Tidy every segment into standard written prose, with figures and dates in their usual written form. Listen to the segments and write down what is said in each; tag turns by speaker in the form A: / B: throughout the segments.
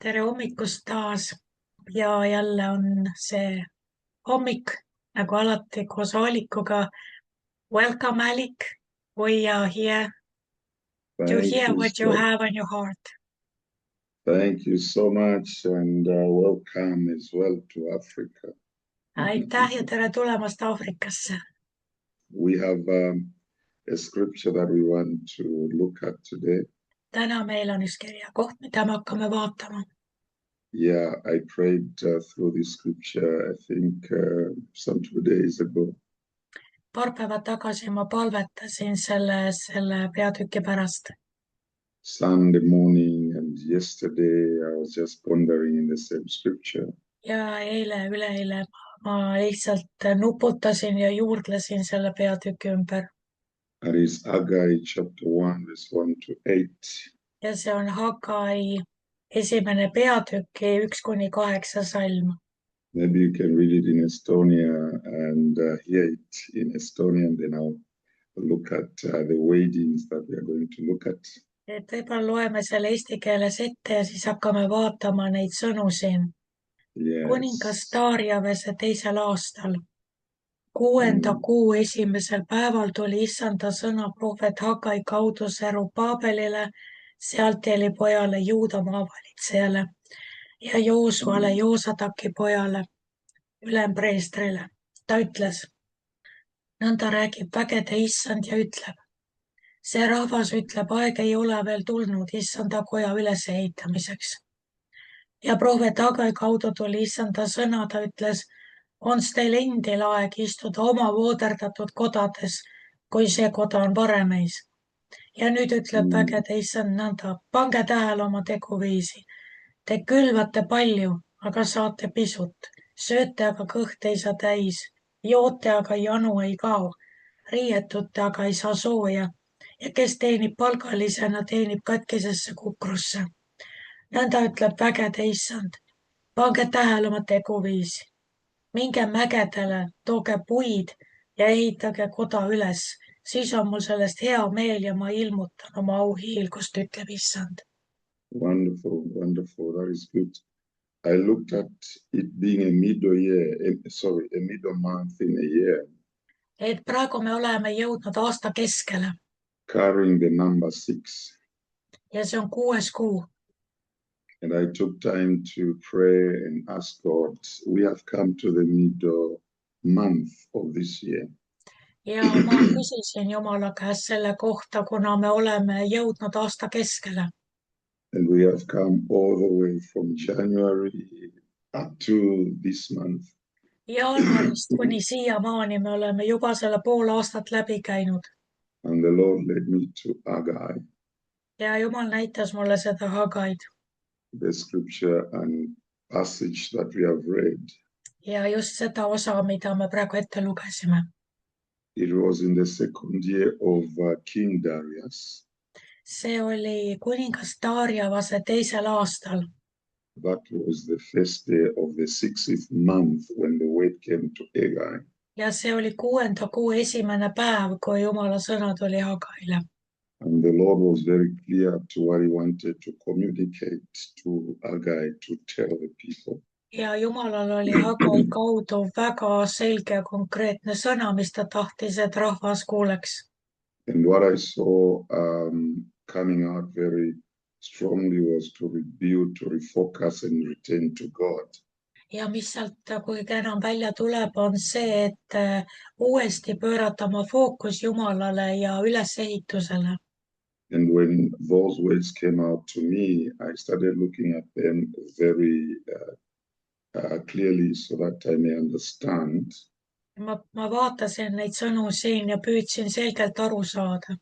A: Tere hommikust taas ja jälle on see hommik nagu alati koos Aalikuga. Welcome, Alik. We are here to
B: Thank
A: hear
B: you
A: what you
B: so,
A: have on your heart.
B: thank you so much, and welcome as well to Africa.
A: Aitäh ja tere tulemast Aafrikasse.
B: We have a scripture that we want to look at today.
A: Täna meil on üks kirjakoht, mida me hakkame vaatama.
B: Yeah, I prayed through this scripture, I think, some 2 days ago.
A: Paar päeva tagasi ma palvetasin selle peatüki pärast.
B: Sunday morning and yesterday, I was just pondering in the same scripture.
A: Ja üleeile ma lihtsalt nuputasin ja juurdlesin selle peatüki ümber.
B: That is Haggai chapter 1, verse 1 to 8.
A: Ja see on Hagai esimene peatüki 1-8 salm.
B: Maybe you can read it in Estonia and hear it in Estonian, then I'll look at the wordings that we are going to look at.
A: Et võib-olla loeme selle eesti keeles ette ja siis hakkame vaatama neid sõnu siin. Kuningas
B: Yes.
A: Darjavese 2. aastal, 6. kuu esimesel päeval tuli issanda sõna prohvet Hagai kaudu Serubaabelile, Sealtieli pojale, Juuda maavalitsejale ja Joosuale, Joosadaki pojale, ülempreestrile. Ta ütles, nõnda räägib vägede issand ja ütleb, see rahvas ütleb, aeg ei ole veel tulnud issanda koja ülesehitamiseks. Ja prohvet Hagai kaudu tuli issanda sõna, ta ütles, on teil endil aeg istuda oma vooderdatud kodades, kui see koda on varem ees. Ja nüüd ütleb vägede issand nõnda, pange tähele oma teguviisi. Te külvate palju, aga saate pisut, sööte, aga kõht ei saa täis, joote, aga janu ei kao, riietute, aga ei saa sooja ja kes teenib palgalisena, teenib katkisesse kukrusse. Nõnda ütleb vägede issand, pange tähele oma teguviisi. Minge mägedele, tooge puid ja ehitage koda üles, siis on mul sellest hea meel ja ma ilmutan oma auhiilgust, ütleb issand.
B: Wonderful, wonderful. That is good. I looked at it being a middle month in a year.
A: Et praegu me oleme jõudnud aasta keskele.
B: Carrying the number 6.
A: Ja see on 6. kuu.
B: And I took time to pray and ask God, we have come to the middle month of this year.
A: Ja ma küsisin Jumala käest selle kohta, kuna me oleme jõudnud aasta keskele.
B: And we have come all the way from January up to this month.
A: Jaanuarist kuni siiamaani me oleme juba selle pool aastat läbi käinud.
B: And the Lord led me to Haggai.
A: Ja Jumal näitas mulle seda Hagaid.
B: The scripture and passage that we have read.
A: Ja just seda osa, mida me praegu ette lugesime.
B: It was in the 2nd year of King Darius.
A: See oli kuningas Darjavase 2. aastal.
B: That was the first day of the 6th month when the word came to Haggai.
A: Ja see oli 6. kuu esimene päev, kui Jumala sõna tuli Hagaile.
B: And the Lord was very clear to what he wanted to communicate to Haggai to tell the people.
A: Ja Jumalal oli Hagai kaudu väga selge ja konkreetne sõna, mis ta tahtis, et rahvas kuuleks.
B: And what I saw coming out very strongly was to rebuild, to refocus and return to God.
A: Ja mis sealt kuigi enam välja tuleb, on see, et uuesti pöörata oma fookus Jumalale ja ülesehitusele.
B: And when those words came out to me, I started looking at them very clearly so that I may understand.
A: Ma vaatasin neid sõnu siin ja püüdsin selgelt aru saada.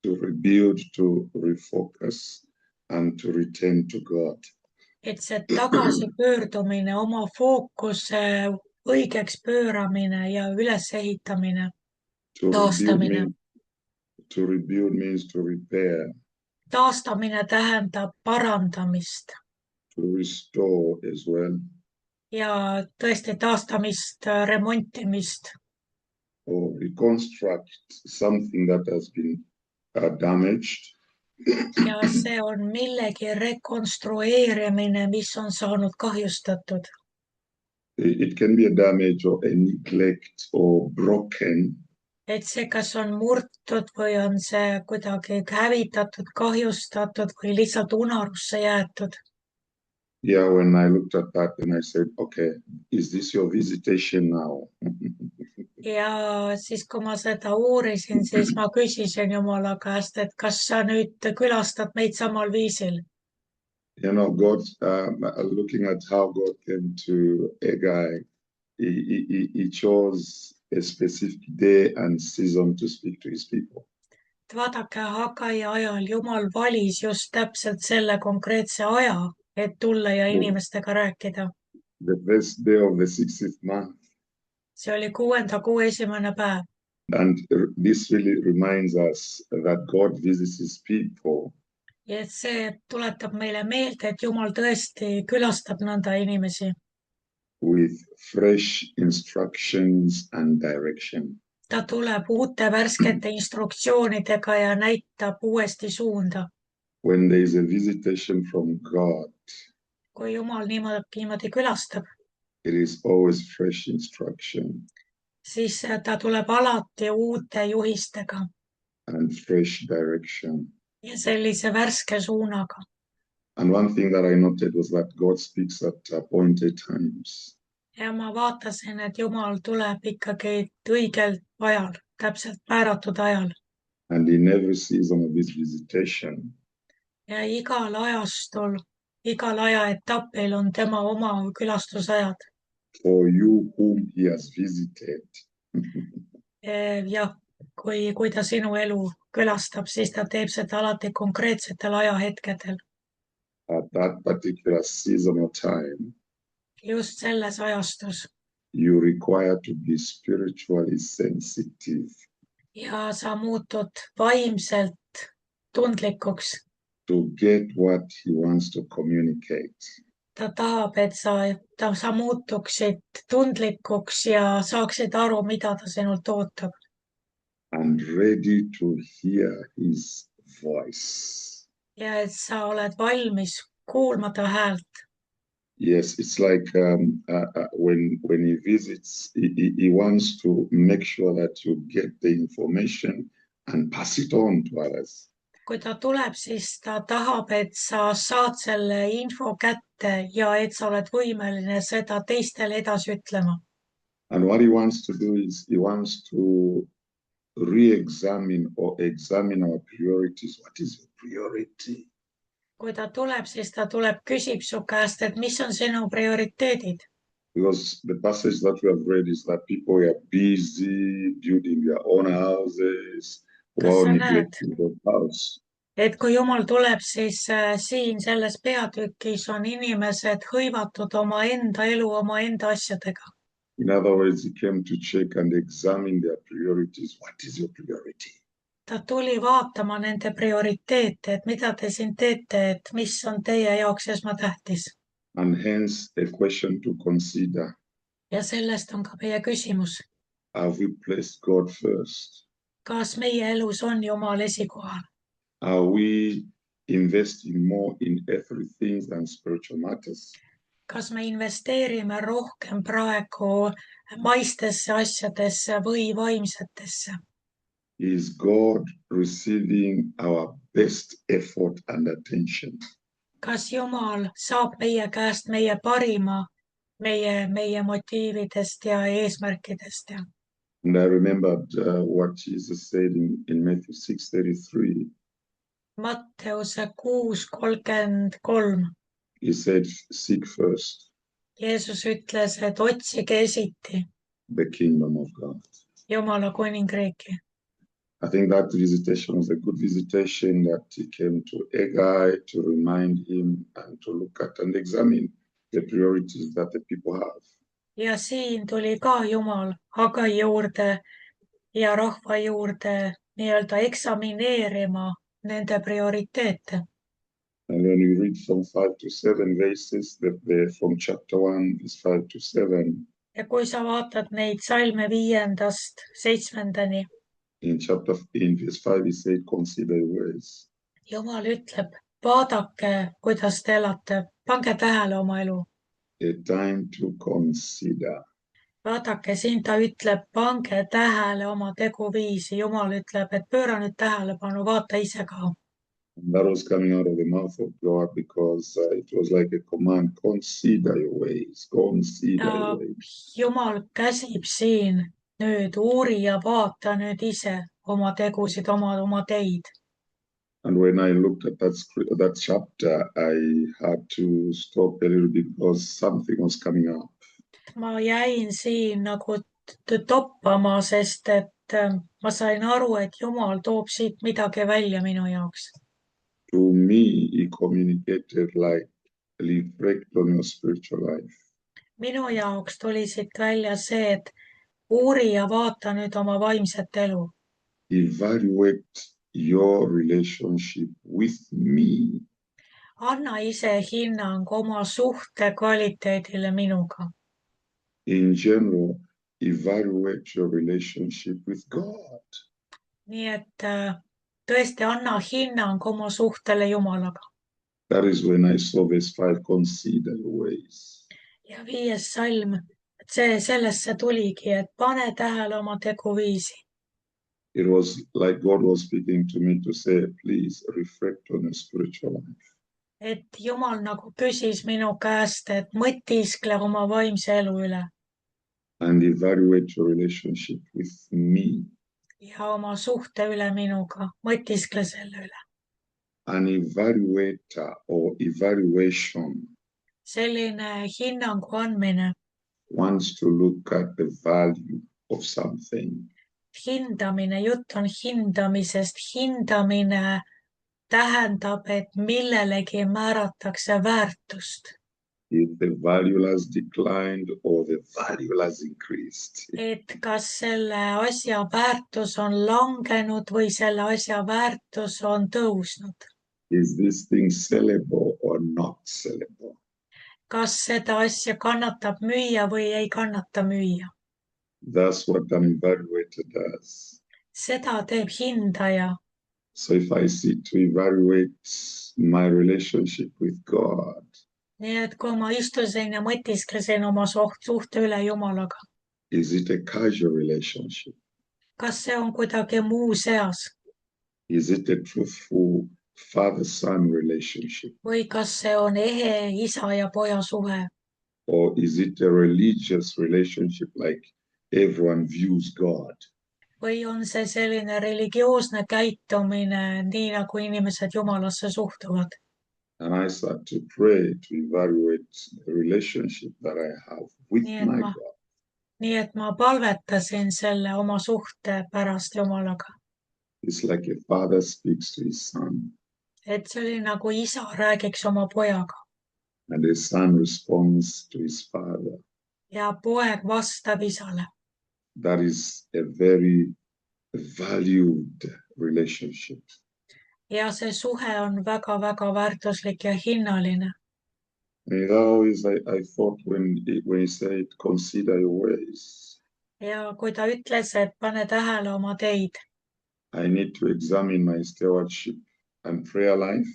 B: To rebuild, to refocus and to return to God.
A: Et see tagasi pöördumine, oma fookuse õigeks pööramine ja ülesehitamine, taastamine.
B: To rebuild means to repair.
A: Taastamine tähendab parandamist.
B: To restore as well.
A: Ja tõesti taastamist, remontimist.
B: Or reconstruct something that has been damaged.
A: ja see on millegi rekonstrueerimine, mis on saanud kahjustatud.
B: It can be a damage or a neglect or broken.
A: Et see, kas on murtud või on see kuidagi hävitatud, kahjustatud või lihtsalt unarusse jäetud.
B: Yeah, when I looked at that and I said, okay, is this your visitation now?
A: Ja siis, kui ma seda uurisin, siis ma küsisin Jumala käest, et kas sa nüüd külastad meid samal viisil.
B: You know, God, looking at how God came to Haggai, he chose a specific day and season to speak to his people.
A: Vaadake, Hagai ajal Jumal valis just täpselt selle konkreetse aja, et tulla ja inimestega rääkida.
B: The first day of the 60th month.
A: See oli 6. kuu esimene päev.
B: And this really reminds us that God visits his people.
A: Ja et see tuletab meile meelde, et Jumal tõesti külastab nõnda inimesi.
B: With fresh instructions and direction.
A: Ta tuleb uute värskete instruktsioonidega ja näitab uuesti suunda.
B: When there is a visitation from God,
A: kui Jumal niimoodi külastab,
B: it is always fresh instruction
A: siis ta tuleb alati uute juhistega
B: and fresh direction.
A: ja sellise värske suunaga.
B: And one thing that I noted was that God speaks at appointed times.
A: Ja ma vaatasin, et Jumal tuleb ikkagi õigel ajal, täpselt määratud ajal.
B: And in every season of this visitation,
A: ja igal ajastul, igal ajaetapil on tema oma külastusajad.
B: For you whom he has visited.
A: Ja kui ta sinu elu külastab, siis ta teeb seda alati konkreetsetel ajahetkedel.
B: At that particular season or time,
A: just selles ajastus.
B: You require to be spiritually sensitive.
A: Ja sa muutud vaimselt tundlikuks.
B: To get what he wants to communicate.
A: Ta tahab, et sa muutuksid tundlikuks ja saaksid aru, mida ta sinult ootab.
B: And ready to hear his voice.
A: Ja et sa oled valmis kuulma ta häält.
B: Yes, it's like when he visits, he wants to make sure that you get the information and pass it on to others.
A: Kui ta tuleb, siis ta tahab, et sa saad selle info kätte ja et sa oled võimeline seda teistele edasi ütlema.
B: And what he wants to do is he wants to re-examine or examine our priorities. What is your priority?
A: Kui ta tuleb, siis ta tuleb, küsib su käest, et mis on sinu prioriteedid.
B: Because the passage that we have read is that people are busy building their own houses while neglecting the house.
A: Et kui Jumal tuleb, siis siin selles peatükis on inimesed hõivatud omaenda elu, omaenda asjadega.
B: In other words, he came to check and examine their priorities. What is your priority?
A: Ta tuli vaatama nende prioriteete, et mida te siin teete, et mis on teie jaoks esmatähtis.
B: And hence a question to consider.
A: Ja sellest on ka meie küsimus.
B: Have we placed God first?
A: Kas meie elus on Jumal esikohal?
B: Are we investing more in earthly things than spiritual matters?
A: Kas me investeerime rohkem praegu maistesse asjadesse või vaimsetesse?
B: Is God receiving our best effort and attention?
A: Kas Jumal saab meie käest meie parima, meie motiividest ja eesmärkidest?
B: And I remembered what Jesus said in Matthew 6:33.
A: Matteuse 6:33.
B: He said, seek first.
A: Jeesus ütles, et otsige esiti.
B: The kingdom of God.
A: Jumala kuningriiki.
B: I think that visitation was a good visitation, that he came to Haggai to remind him and to look at and examine the priorities that the people have.
A: Ja siin tuli ka Jumal Hagai juurde ja rahva juurde nii-öelda eksamineerima nende prioriteete.
B: And when you read from 5-7 verses, from chapter 1, verse 5-7.
A: Ja kui sa vaatad neid salme 5-7.
B: In verse 5, he said, consider the words.
A: Jumal ütleb, vaadake, kuidas te elate, pange tähele oma elu.
B: a time to consider.
A: Vaadake, siin ta ütleb, pange tähele oma teguviisi. Jumal ütleb, et pööra nüüd tähelepanu, vaata ise ka.
B: And that was coming out of the mouth of God because it was like a command, consider your ways, consider your
A: Ja
B: ways.
A: Jumal käsib siin nüüd, uuri ja vaata nüüd ise oma tegusid, oma teid.
B: And when I looked at that chapter, I had to stop a little bit because something was coming up.
A: Ma jäin siin nagu toppama, sest et ma sain aru, et Jumal toob siit midagi välja minu jaoks.
B: To me, he communicated like reflect on your spiritual life.
A: Minu jaoks tuli siit välja see, et uuri ja vaata nüüd oma vaimset elu.
B: Evaluate your relationship with me.
A: Anna ise hinnang oma suhte kvaliteedile minuga.
B: In general, evaluate your relationship with God.
A: Nii et tõesti anna hinnang oma suhtele Jumalaga.
B: That is when I saw verse 5, consider your ways.
A: Ja 5. salm, et sellest see tuligi, et pane tähele oma teguviisi.
B: It was like God was speaking to me to say, please reflect on your spiritual life.
A: Et Jumal nagu küsis minu käest, et mõtiskle oma vaimse elu üle.
B: And evaluate your relationship with me.
A: Ja oma suhte üle minuga, mõtiskle selle üle.
B: An evaluator or evaluation
A: Selline hinnangu andmine,
B: wants to look at the value of something.
A: hindamine, jutt on hindamisest, hindamine tähendab, et millelegi määratakse väärtust.
B: If the value has declined or the value has increased.
A: Et kas selle asja väärtus on langenud või selle asja väärtus on tõusnud.
B: Is this thing sellable or not sellable?
A: Kas seda asja kannatab müüa või ei kannata müüa.
B: That's what an evaluator does.
A: Seda teeb hindaja.
B: So if I seek to evaluate my relationship with God,
A: Nii et kui ma istusin ja mõtisklesin oma suhte üle Jumalaga,
B: is it a casual relationship?
A: kas see on kuidagi muu seas
B: Is it a truthful father-son relationship?
A: või kas see on ehe isa ja poja suhe
B: Or is it a religious relationship like everyone views God?
A: või on see selline religioosne käitumine, nii nagu inimesed Jumalasse suhtuvad.
B: And I start to pray to evaluate the relationship that I have with my God.
A: Nii et ma palvetasin selle oma suhte pärast Jumalaga.
B: It's like a father speaks to his son.
A: Et see oli nagu isa räägiks oma pojaga.
B: And the son responds to his father.
A: Ja poeg vastab isale.
B: That is a very valued relationship.
A: Ja see suhe on väga-väga väärtuslik ja hinnaline.
B: And always I thought when he said, consider your ways.
A: Ja kui ta ütles, et pane tähele oma teid.
B: I need to examine my stewardship and prayer life.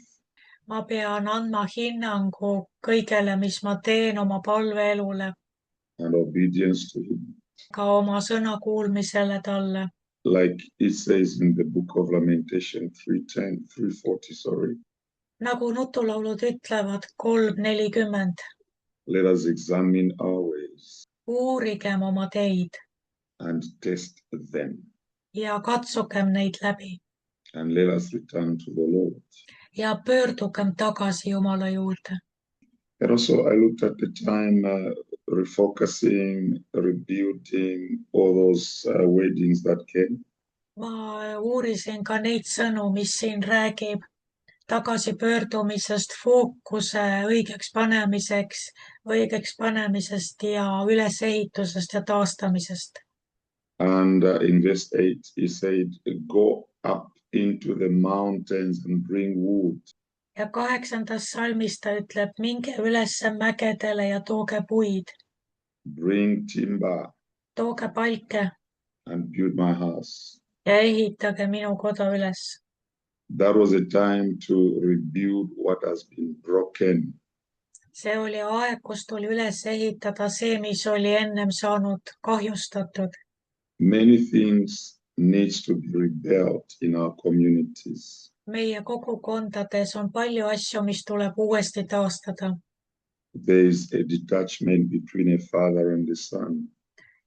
A: Ma pean andma hinnangu kõigele, mis ma teen oma palveelule.
B: And obedience to him.
A: Ka oma sõna kuulmisele talle.
B: Like it says in the book of Lamentation 3:40.
A: Nagu nutulaulud ütlevad 3:40.
B: Let us examine our ways.
A: Uurigem oma teid.
B: And test them.
A: Ja katsugem neid läbi.
B: And let us return to the Lord.
A: Ja pöördugem tagasi Jumala juurde.
B: And also I looked at the time refocusing, rebuilding all those weddings that came.
A: Ma uurisin ka neid sõnu, mis siin räägib tagasipöördumisest, fookuse õigeks panemisest ja ülesehitusest ja taastamisest.
B: And in verse 8 he said, go up into the mountains and bring wood.
A: Ja 8. salmis ta ütleb, minge ülesse mägedele ja tooge puid.
B: Bring timber.
A: Tooge palke.
B: And build my house.
A: Ja ehitage minu koda üles.
B: That was a time to rebuild what has been broken.
A: see oli aeg, kus tuli üles ehitada see, mis oli ennem saanud kahjustatud.
B: Many things needs to be rebuilt in our communities.
A: meie kogukondades on palju asju, mis tuleb uuesti taastada.
B: There is a detachment between a father and a son.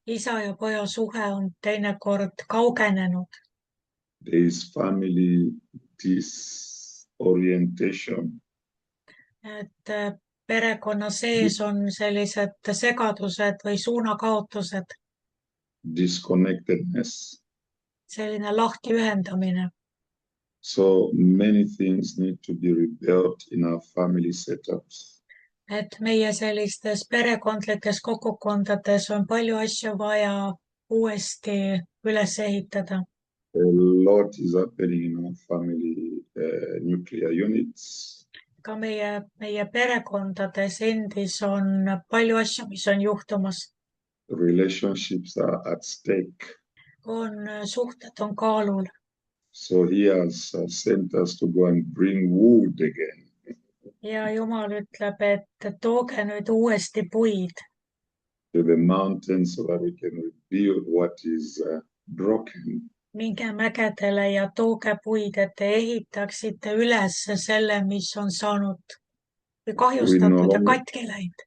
A: isa ja poja suhe on teinekord kaugenenud.
B: There is family disorientation.
A: et perekonna sees on sellised segadused või suunakaotused,
B: Disconnectedness.
A: selline lahtiühendamine.
B: So many things need to be rebuilt in our family setups.
A: et meie sellistes perekondlikes kogukondades on palju asju vaja uuesti üles ehitada.
B: A lot is happening in our family nuclear units.
A: ka meie perekondades endis on palju asju, mis on juhtumas.
B: Relationships are at stake.
A: suhted on kaalul.
B: So he has sent us to go and bring wood again.
A: ja Jumal ütleb, et tooge nüüd uuesti puid
B: To the mountains so that we can rebuild what is broken.
A: minge mägedele ja tooge puid, et te ehitaksite üles selle, mis on saanud või kahjustatud ja katki läinud.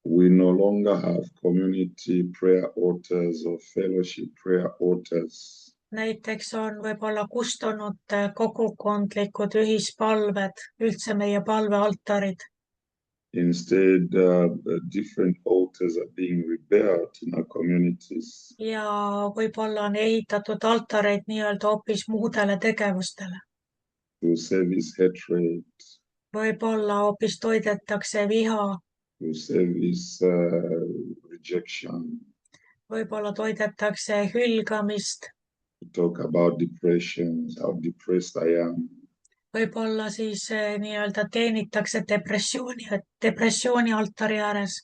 B: We no longer have community prayer altars or fellowship prayer altars.
A: näiteks on võib-olla kustunud kogukondlikud ühispalved, üldse meie palvealtarid.
B: Instead, different altars are being rebuilt in our communities.
A: ja võib-olla on ehitatud altareid nii-öelda hoopis muudele tegevustele.
B: To service hatred.
A: võib-olla hoopis toidetakse viha.
B: To service rejection.
A: võib-olla toidetakse hülgamist.
B: To talk about depression, how depressed I am.
A: võib-olla siis nii-öelda teenitakse depressiooni altari ääres.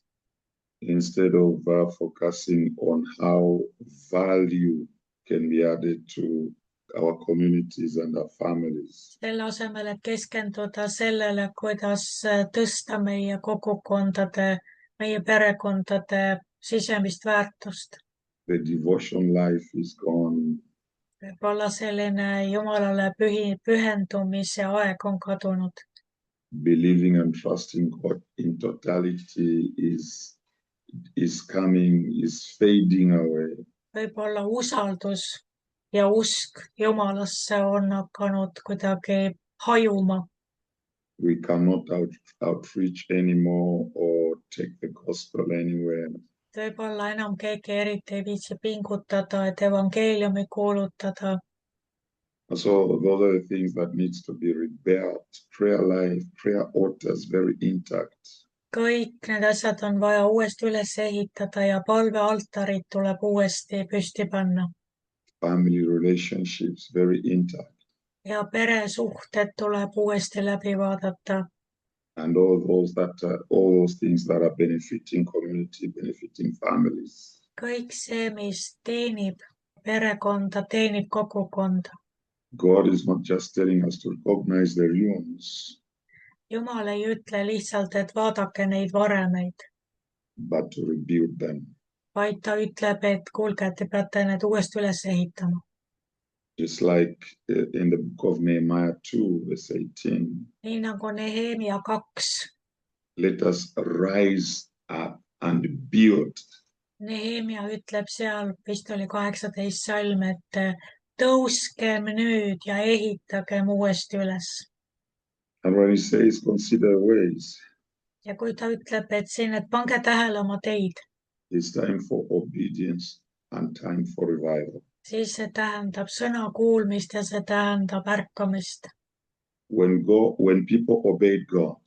B: Instead of focusing on how value can be added to our communities and our families.
A: selle asemel, et keskenduda sellele, kuidas tõsta meie kogukondade, meie perekondade sisemist väärtust.
B: The devotion life is gone.
A: võib-olla selline Jumalale pühendumise aeg on kadunud.
B: Believing and trusting God in totality is fading away.
A: võib-olla usaldus ja usk Jumalasse on hakanud kuidagi hajuma.
B: We cannot outreach anymore or take the gospel anywhere.
A: võib-olla enam keegi eriti ei viitsi pingutada, et evangeeliumi kuulutada.
B: So those are the things that needs to be rebuilt. Prayer life, prayer altars very intact.
A: kõik need asjad on vaja uuesti üles ehitada ja palvealtarid tuleb uuesti püsti panna.
B: Family relationships very intact.
A: ja peresuhted tuleb uuesti läbi vaadata.
B: And all those things that are benefiting community, benefiting families.
A: kõik see, mis teenib perekonda, teenib kogukonda.
B: God is not just telling us to recognize the ruins.
A: Jumal ei ütle lihtsalt, et vaadake neid varemeid.
B: But to rebuild them.
A: vaid ta ütleb, et kuulge, te peate need uuesti üles ehitama.
B: Just like in the book of Nehemiah 2, verse 18.
A: nii nagu Nehemia 2.
B: Let us rise up and build.
A: Nehemia ütleb seal, vist oli 18 salm, et tõuskem nüüd ja ehitagem uuesti üles.
B: And when he says consider ways.
A: ja kui ta ütleb, et siin, et pange tähele oma teid.
B: It's time for obedience and time for revival.
A: siis see tähendab sõna kuulmist ja see tähendab ärkamist.
B: When people obeyed God.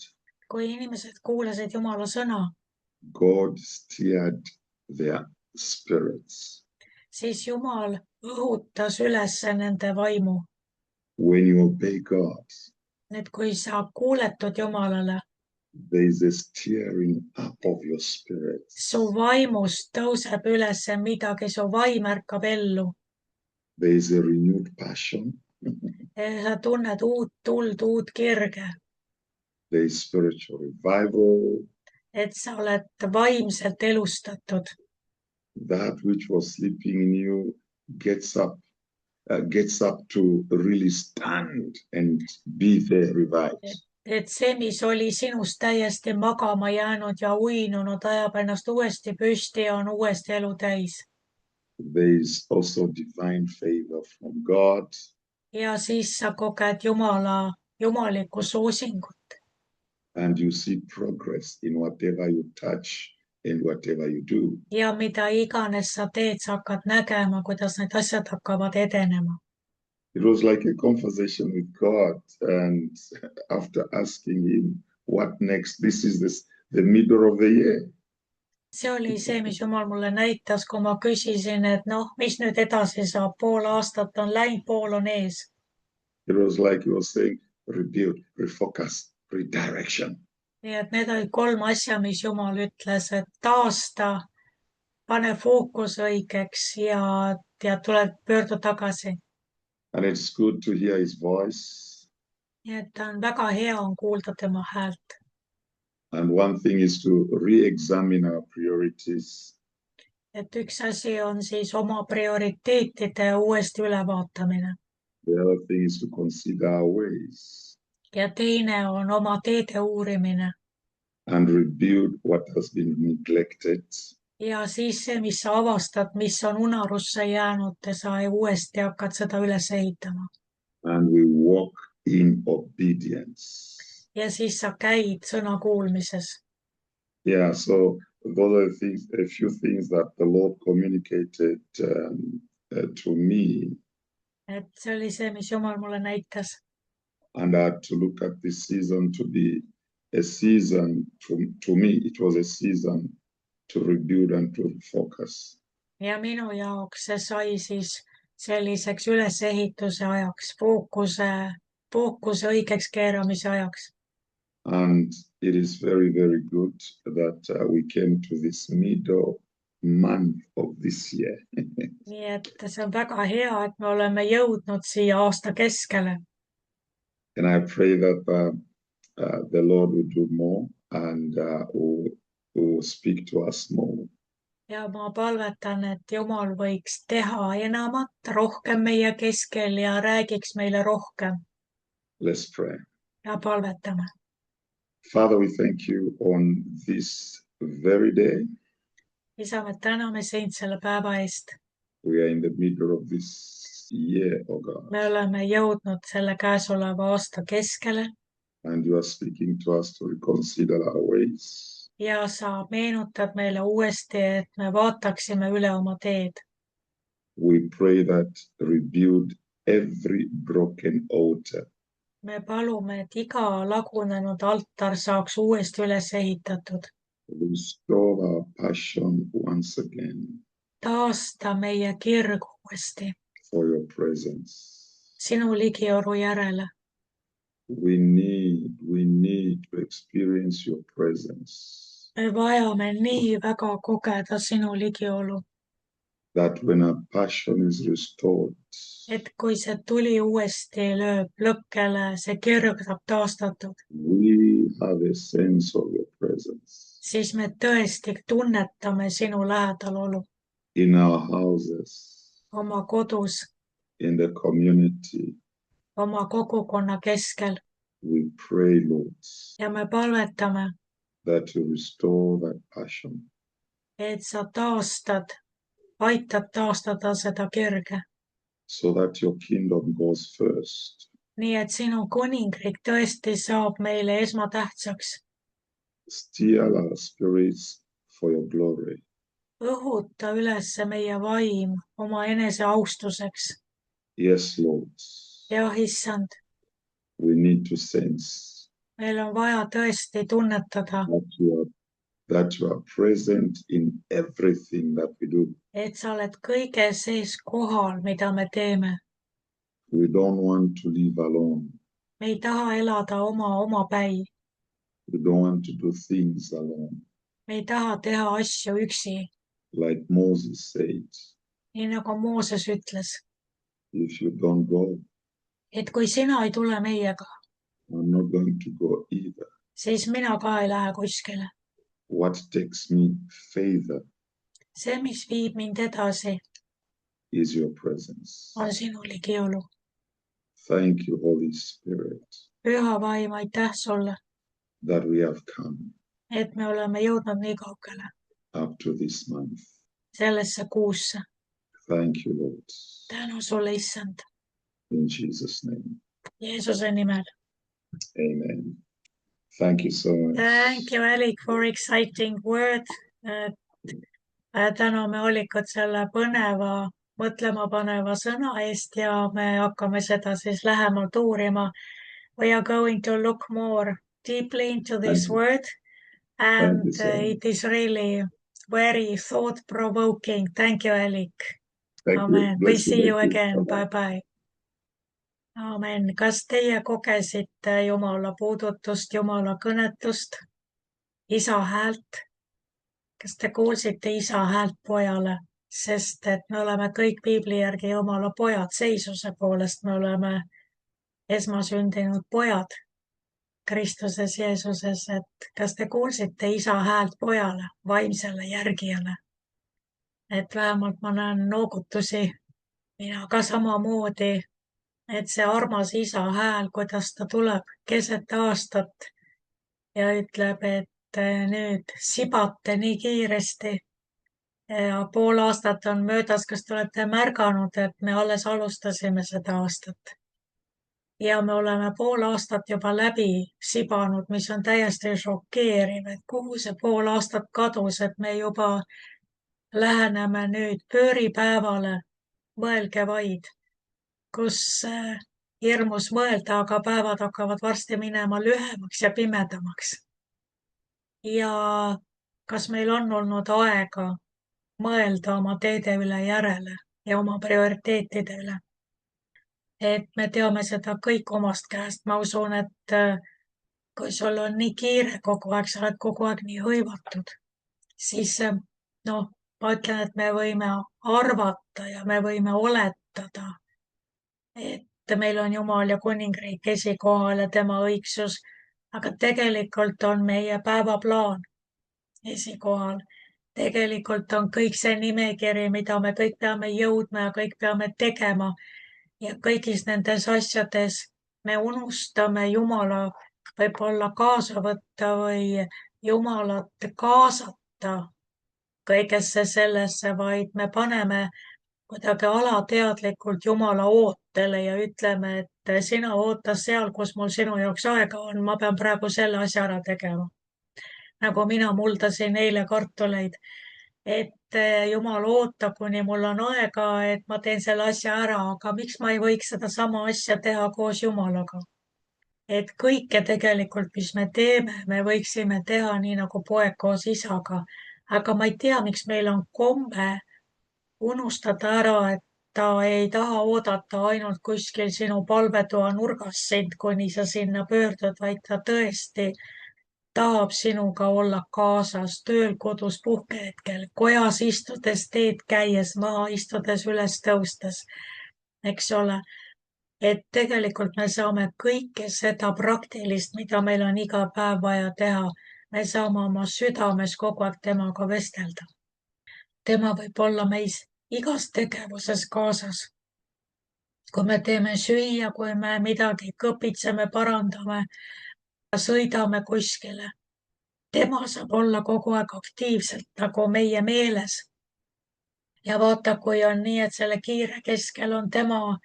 A: kui inimesed kuulasid Jumala sõna.
B: God stirred their spirits.
A: siis Jumal õhutas üles nende vaimu.
B: When you obey God.
A: et kui sa kuuletud Jumalale.
B: There is a stirring up of your spirit.
A: su vaimust tõuseb üles midagi, su vaim ärkab ellu.
B: There is a renewed passion.
A: sa tunned uut tuld, uut kirge,
B: there is spiritual revival.
A: et sa oled vaimselt elustatud.
B: That which was sleeping in you gets up to really stand and be there revived.
A: Et see, mis oli sinust täiesti magama jäänud ja uinunud, ajab ennast uuesti püsti ja on uuesti elu täis.
B: There is also divine favor from God.
A: Ja siis sa koged jumalikku soosingut
B: And you see progress in whatever you touch and whatever you do.
A: ja mida iganes sa teed, sa hakkad nägema, kuidas need asjad hakkavad edenema.
B: It was like a conversation with God, and after asking him what next, this is the middle of the year.
A: See oli see, mis Jumal mulle näitas, kui ma küsisin, et noh, mis nüüd edasi saab, pool aastat on läinud, pool on ees.
B: It was like he was saying, rebuild, refocus, redirection.
A: Nii et need olid 3 asja, mis Jumal ütles, et taasta, pane fookus õigeks ja pöördu tagasi.
B: And it's good to hear his voice.
A: Nii et on väga hea on kuulda tema häält.
B: And one thing is to re-examine our priorities.
A: Et üks asi on siis oma prioriteetide uuesti ülevaatamine.
B: The other thing is to consider our ways.
A: Ja teine on oma teede uurimine.
B: And rebuild what has been neglected.
A: Ja siis see, mis sa avastad, mis on unarusse jäänud, sa uuesti hakkad seda üles ehitama.
B: And we walk in obedience.
A: Ja siis sa käid sõna kuulmises.
B: Yeah, so those are a few things that the Lord communicated to me.
A: Et see oli see, mis Jumal mulle näitas.
B: And I had to look at this season to be a season, to me, it was a season to rebuild and to focus.
A: Ja minu jaoks see sai siis selliseks ülesehituse ajaks, fookuse õigeks keeramise ajaks.
B: And it is very, very good that we came to this middle month of this year.
A: Nii et see on väga hea, et me oleme jõudnud siia aasta keskele.
B: And I pray that the Lord will do more and will speak to us more.
A: Ja ma palvetan, et Jumal võiks teha enamat, rohkem meie keskel ja räägiks meile rohkem.
B: Let's pray.
A: Ja palvetame.
B: Father, we thank you on this very day.
A: Isa, me täname sind selle päeva eest.
B: We are in the middle of this year, oh God.
A: Me oleme jõudnud selle käesoleva aasta keskele.
B: And you are speaking to us to reconsider our ways.
A: Ja sa meenutad meile uuesti, et me vaataksime üle oma teed.
B: We pray that rebuild every broken altar.
A: Me palume, et iga lagunenud altar saaks uuesti üles ehitatud.
B: Restore our passion once again.
A: Taasta meie kirg uuesti.
B: For your presence.
A: Sinu ligioru järele.
B: We need to experience your presence.
A: Me vajame nii väga kogeda sinu ligiolu.
B: That when our passion is restored.
A: Et kui see tuli uuesti lööb lõkkele, see kirg saab taastatud.
B: We have a sense of your presence.
A: Siis me tõesti tunnetame sinu lähedalolu.
B: In our houses.
A: Oma kodus.
B: In the community.
A: Oma kogukonna keskel.
B: We pray, Lord.
A: Ja me palvetame.
B: That you restore that passion.
A: Et sa aitad taastada seda kirge.
B: So that your kingdom goes first.
A: Nii et sinu kuningriik tõesti saab meile esmatähtsaks.
B: Steal our spirits for your glory.
A: Õhuta üles meie vaim oma enese austuseks.
B: Yes, Lord.
A: Ja, issand.
B: We need to sense.
A: Meil on vaja tõesti tunnetada.
B: That you are present in everything that we do.
A: Et sa oled kõige sees kohal, mida me teeme.
B: We don't want to live alone.
A: Me ei taha elada omapäi.
B: We don't want to do things alone.
A: Me ei taha teha asju üksi.
B: Like Moses said.
A: Nii nagu Mooses ütles.
B: If you don't go.
A: et kui sina ei tule meiega,
B: I'm not going to go either.
A: siis mina ka ei lähe kuskile.
B: What takes me further
A: see, mis viib mind edasi,
B: is your presence.
A: on sinu ligiolu.
B: Thank you, Holy Spirit,
A: püha vaim, aitäh sulle,
B: that we have come
A: et me oleme jõudnud nii kaugele,
B: up to this month.
A: sellesse kuusse.
B: Thank you, Lord.
A: tänu sulle, issand,
B: In Jesus' name.
A: Jeesuse nimel.
B: Amen. Thank you so much.
A: Thank you, Alec, for exciting word. Täname Allikut selle põneva, mõtlemapaneva sõna eest ja me hakkame seda siis lähemalt uurima. We are going to look more deeply into this word and it is really very thought-provoking. Thank you, Alec. Amen. We see you again. Bye-bye. Amen. Kas teie kogesite Jumala puudutust, Jumala kõnetust, isa häält? Kas te kuulsite isa häält pojale? Sest et me oleme kõik piibli järgi Jumala pojad seisuse poolest. Me oleme esmasündinud pojad Kristuses Jeesuses. Et kas te kuulsite isa häält pojale, vaimsele järgijale? Et vähemalt ma näen noogutusi. Mina ka samamoodi. Et see armas isa hääl, kuidas ta tuleb keset aastat ja ütleb, et nüüd sibate nii kiiresti ja pool aastat on möödas. Kas te olete märganud, et me alles alustasime seda aastat ja me oleme pool aastat juba läbi sibanud, mis on täiesti šokeeriv, et kuhu see pool aastat kadus, et me juba läheneme nüüd pööripäevale. Mõelge vaid, kus hirmus mõelda, aga päevad hakkavad varsti minema lühemaks ja pimedamaks. Ja kas meil on olnud aega mõelda oma teede üle järele ja oma prioriteetide üle? Et me teame seda kõik omast käest. Ma usun, et kui sul on nii kiire kogu aeg, sa oled kogu aeg nii hõivatud, siis noh, ma ütlen, et me võime arvata ja me võime oletada, et meil on Jumal ja kuningriik esikohal ja tema õigsus, aga tegelikult on meie päevaplaan esikohal. Tegelikult on kõik see nimekiri, mida me kõik peame jõudma ja kõik peame tegema. Ja kõigis nendes asjades me unustame Jumala võib-olla kaasa võtta või Jumalat kaasata kõigesse sellesse, vaid me paneme kuidagi alateadlikult Jumala ootele ja ütleme, et sina oota seal, kus mul sinu jaoks aega on, ma pean praegu selle asja ära tegema. Nagu mina muldasin eile kartuleid, et Jumal oota, kuni mul on aega, et ma teen selle asja ära, aga miks ma ei võiks seda sama asja teha koos Jumalaga? Et kõike tegelikult, mis me teeme, me võiksime teha nii nagu poeg koos isaga, aga ma ei tea, miks meil on komme unustada ära, et ta ei taha oodata ainult kuskil sinu palvetoa nurgas sind, kuni sa sinna pöördud, vaid ta tõesti tahab sinuga olla kaasas tööl, kodus, puhkehetkel, kojas istudes, teed käies, maha istudes, üles tõustes, eks ole. Et tegelikult me saame kõike seda praktilist, mida meil on iga päev vaja teha, me saame oma südames kogu aeg temaga vestelda. Tema võib olla meis igas tegevuses kaasas. Kui me teeme süüa, kui me midagi kõpitseme, parandame, sõidame kuskile. Tema saab olla kogu aeg aktiivselt nagu meie meeles. Ja vaata, kui on nii, et selle kiire keskel on tema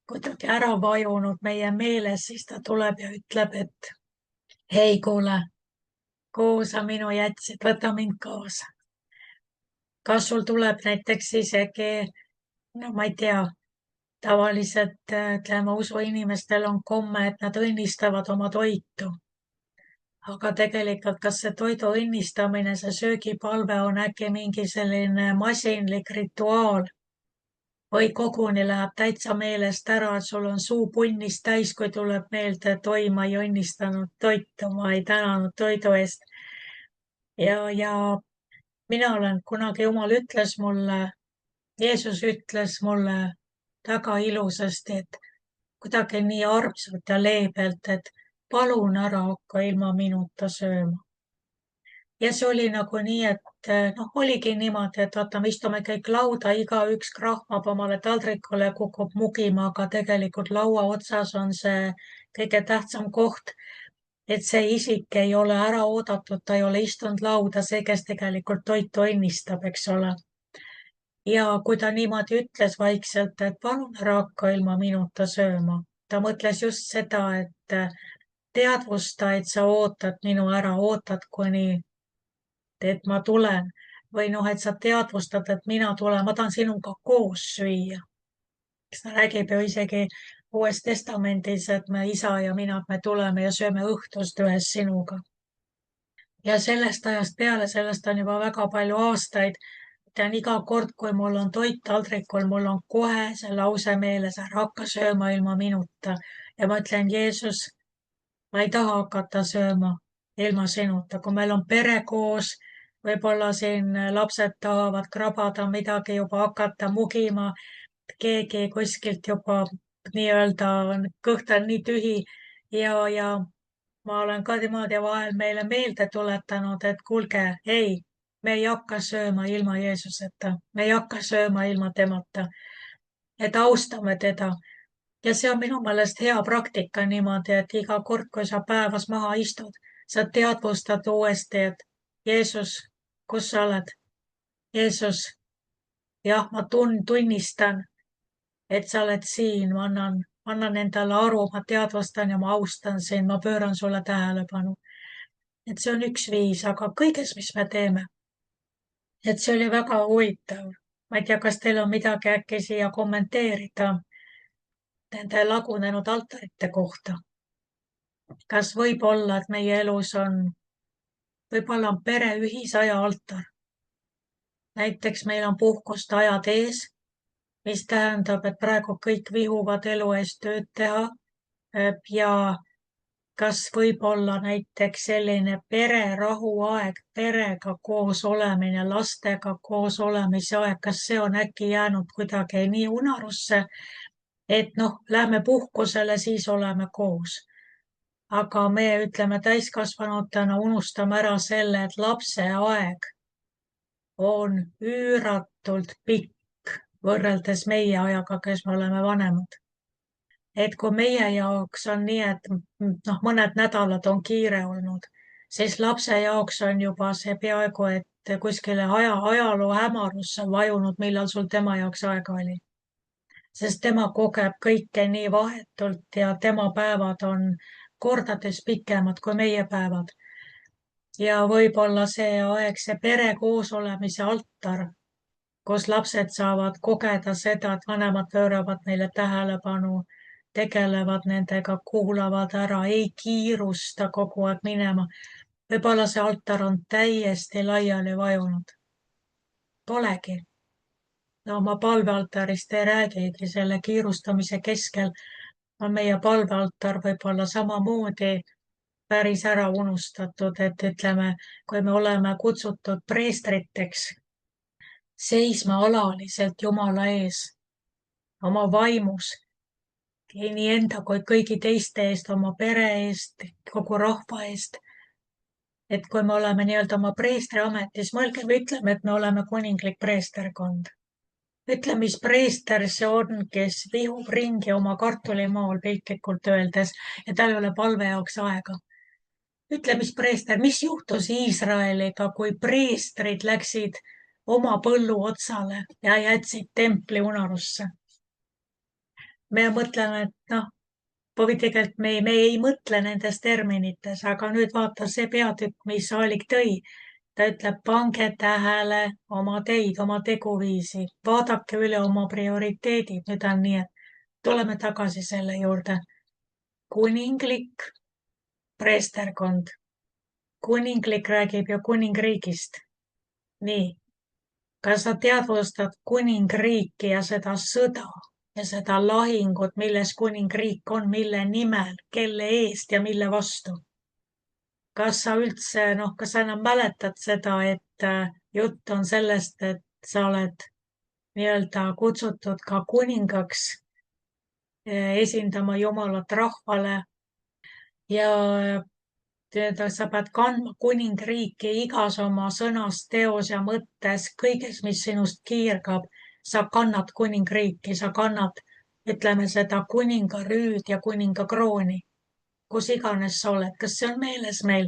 A: kuidagi ära vajunud meie meeles, siis ta tuleb ja ütleb, et hei, kuule, kuhu sa minu jätsid, võta mind kaasa. Kas sul tuleb näiteks isegi, no ma ei tea, tavaliselt ütleme, usuinimestel on komme, et nad õnnistavad oma toitu. Aga tegelikult, kas see toidu õnnistamine, see söögipalve on äkki mingi selline masinlik rituaal või koguni läheb täitsa meelest ära, et sul on suu punnist täis, kui tuleb meelde, et oi, ma ei õnnistanud toitu, ma ei tänanud toidu eest. Ja mina olen kunagi, Jumal ütles mulle, Jeesus ütles mulle väga ilusasti, et kuidagi nii armsalt ja leebelt, et palun ära hakka ilma minuta sööma. Ja see oli nagu nii, et noh, oligi niimoodi, et vaata, me istume kõik lauda, igaüks krahmab omale taldrikule, kukub mugima, aga tegelikult laua otsas on see kõige tähtsam koht, et see isik ei ole ära oodatud, ta ei ole istunud lauda, see, kes tegelikult toitu õnnistab, eks ole. Ja kui ta niimoodi ütles vaikselt, et palun ära hakka ilma minuta sööma, ta mõtles just seda, et teadvusta, et sa ootad minu ära, ootad, kuni et ma tulen või noh, et sa teadvustad, et mina tulen, ma tahan sinuga koos süüa. eks ta räägib ju isegi Uues Testamendis, et me isa ja mina, me tuleme ja sööme õhtust ühes sinuga. Ja sellest ajast peale, sellest on juba väga palju aastaid, tean iga kord, kui mul on toit taldrikul, mul on kohe see lause meeles, ära hakka sööma ilma minuta. ja ma ütlen, Jeesus, ma ei taha hakata sööma ilma sinuta, kui meil on pere koos, võib-olla siin lapsed tahavad krabada midagi juba hakata mugima, keegi kuskilt juba nii-öelda kõht on nii tühi ja ma olen ka niimoodi vahel meile meelde tuletanud, et kuulge, ei, me ei hakka sööma ilma Jeesuseta, me ei hakka sööma ilma temata, et austame teda. Ja see on minu meelest hea praktika niimoodi, et iga kord, kui sa päevas maha istud, sa teadvustad uuesti, et Jeesus, kus sa oled? Jeesus, jah, ma tunnistan, et sa oled siin, ma annan endale aru, ma teadvustan ja ma austan sind, ma pööran sulle tähelepanu. et see on üks viis, aga kõiges, mis me teeme, et see oli väga huvitav. ma ei tea, kas teil on midagi äkki siia kommenteerida nende lagunenud altarite kohta. kas võib olla, et meie elus võib-olla on pere ühisaja altar. näiteks meil on puhkuste ajad ees, mis tähendab, et praegu kõik vihuvad elu eest tööd teha ja kas võib olla näiteks selline pere rahuaeg, perega koos olemine, lastega koos olemise aeg, kas see on äkki jäänud kuidagi nii unarusse, et noh, lähme puhkusele, siis oleme koos. aga me ütleme täiskasvanutena unustame ära selle, et lapse aeg on üüratult pikk võrreldes meie ajaga, kes me oleme vanemad. et kui meie jaoks on nii, et noh, mõned nädalad on kiire olnud, siis lapse jaoks on juba see peaaegu et kuskile ajaloo hämarusse vajunud, millal sul tema jaoks aega oli. sest tema kogeb kõike nii vahetult ja tema päevad on kordades pikemad kui meie päevad. ja võib-olla see aeg, see pere koosolemise altar, kus lapsed saavad kogeda seda, et vanemad pööravad neile tähelepanu, tegelevad nendega, kuulavad ära, ei kiirusta kogu aeg minema. võib-olla see altar on täiesti laiali vajunud. Polegi. no ma palvealtarist ei räägigi, selle kiirustamise keskel on meie palvealtar võib-olla samamoodi päris ära unustatud, et ütleme, kui me oleme kutsutud preestriteks, seisma alaliselt Jumala ees, oma vaimus, nii enda kui kõigi teiste eest, oma pere eest, kogu rahva eest. et kui me oleme nii-öelda oma preestriametis, mõelge, me ütleme, et me oleme kuninglik preesterkond. ütle, mis preester see on, kes vihub ringi oma kartulimaal piltlikult öeldes ja tal ei ole palve jaoks aega. ütle, mis preester, mis juhtus Iisraeliga, kui preestrid läksid oma põllu otsale ja jätsid templi unarusse. me mõtleme, et noh, tegelikult me ei mõtle nendes terminites, aga nüüd vaata see peatükk, mis Aalik tõi. ta ütleb, pange tähele oma teid, oma teguviisi, vaadake üle oma prioriteedid. nüüd on nii, et tuleme tagasi selle juurde. kuninglik preesterkond. kuninglik räägib ju kuningriigist. nii, kas sa teadvustad kuningriiki ja seda sõda ja seda lahingut, milles kuningriik on, mille nimel, kelle eest ja mille vastu? kas sa üldse, noh, kas sa enam mäletad seda, et jutt on sellest, et sa oled nii-öelda kutsutud ka kuningaks esindama Jumalat rahvale ja sa pead kandma kuningriiki igas oma sõnas, teos ja mõttes, kõiges, mis sinust kiirgab. Sa kannad kuningriiki, sa kannad, ütleme seda kuningarüüd ja kuningakrooni, kus iganes sa oled. Kas see on meeles meil?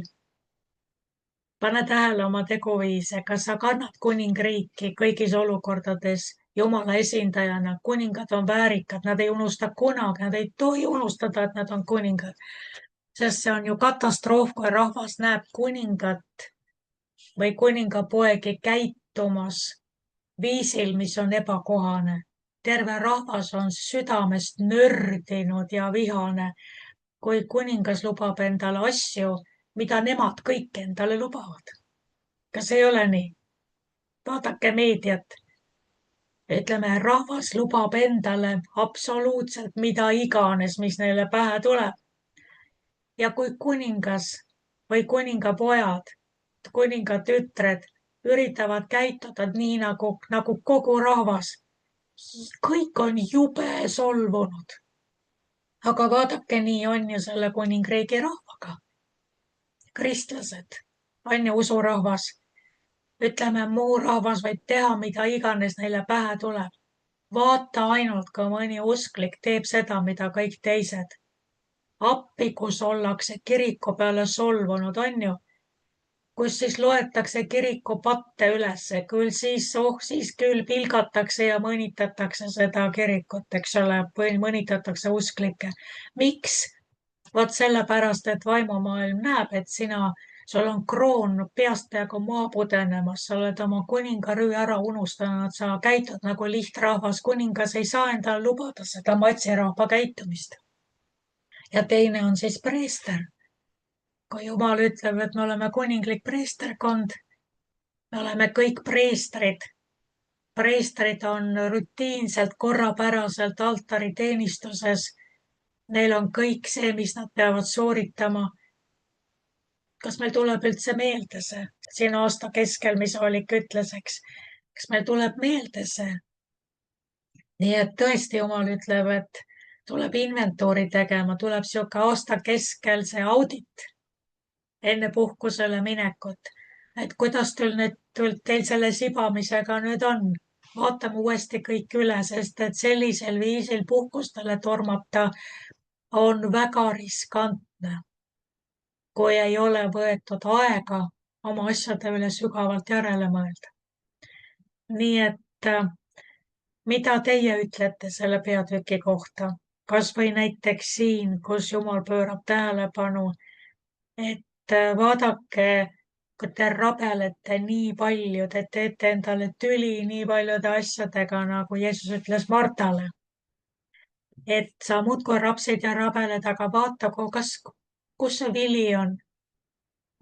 A: Pane tähele oma teguviise, kas sa kannad kuningriiki kõigis olukordades Jumala esindajana. Kuningad on väärikad, nad ei unusta kunagi, nad ei tohi unustada, et nad on kuningad. Sest see on ju katastroof, kui rahvas näeb kuningat või kuningapoegi käitumas viisil, mis on ebakohane. Terve rahvas on südamest nördinud ja vihane, kui kuningas lubab endale asju, mida nemad kõik endale lubavad. Kas ei ole nii? Vaadake meediat. Ütleme, rahvas lubab endale absoluutselt mida iganes, mis neile pähe tuleb. Ja kui kuningas või kuningapojad, kuningatütred üritavad käituda nii nagu kogu rahvas, kõik on jube solvunud. Aga vaadake, nii on ju selle kuningriigi rahvaga. Kristlased on ju usurahvas. Ütleme, muu rahvas võib teha, mida iganes neile pähe tuleb. Vaata ainult, kui mõni usklik teeb seda, mida kõik teised. Appi, kus ollakse kiriku peale solvunud, on ju, kus siis loetakse kiriku patte ülesse, siis küll pilgatakse ja mõnitatakse seda kirikut, eks ole, või mõnitatakse usklikke. Miks? Vaat sellepärast, et vaimumaailm näeb, et sul on kroon peast peaaegu maa pudenemas, sa oled oma kuningarüü ära unustanud, sa käitud nagu lihtrahvas, kuningas ei saa endale lubada seda matsirahva käitumist. Ja teine on siis preester. Kui Jumal ütleb, et me oleme kuninglik preesterkond, me oleme kõik preestrid. Preestrid on rutiinselt, korrapäraselt altariteenistuses. Neil on kõik see, mis nad peavad sooritama. Kas meil tuleb üldse meelde see? Siin aasta keskel, mis Olik ütles, eks. Kas meil tuleb meelde see? Nii et tõesti Jumal ütleb, et tuleb inventuuri tegema, tuleb siuke aasta keskel see audit enne puhkusele minekut. Et kuidas teil selle sibamisega nüüd on? Vaatame uuesti kõik üle, sest et sellisel viisil puhkustele tormata on väga riskantne, kui ei ole võetud aega oma asjade üle sügavalt järele mõelda. Nii et mida teie ütlete selle peatüki kohta? Kas või näiteks siin, kus Jumal pöörab tähelepanu, et vaadake, kui te rabelete nii palju, te teete endale tüli nii paljude asjadega, nagu Jeesus ütles Martale. Et sa muudkui rapsid ja rabeled, aga vaata, kus see vili on.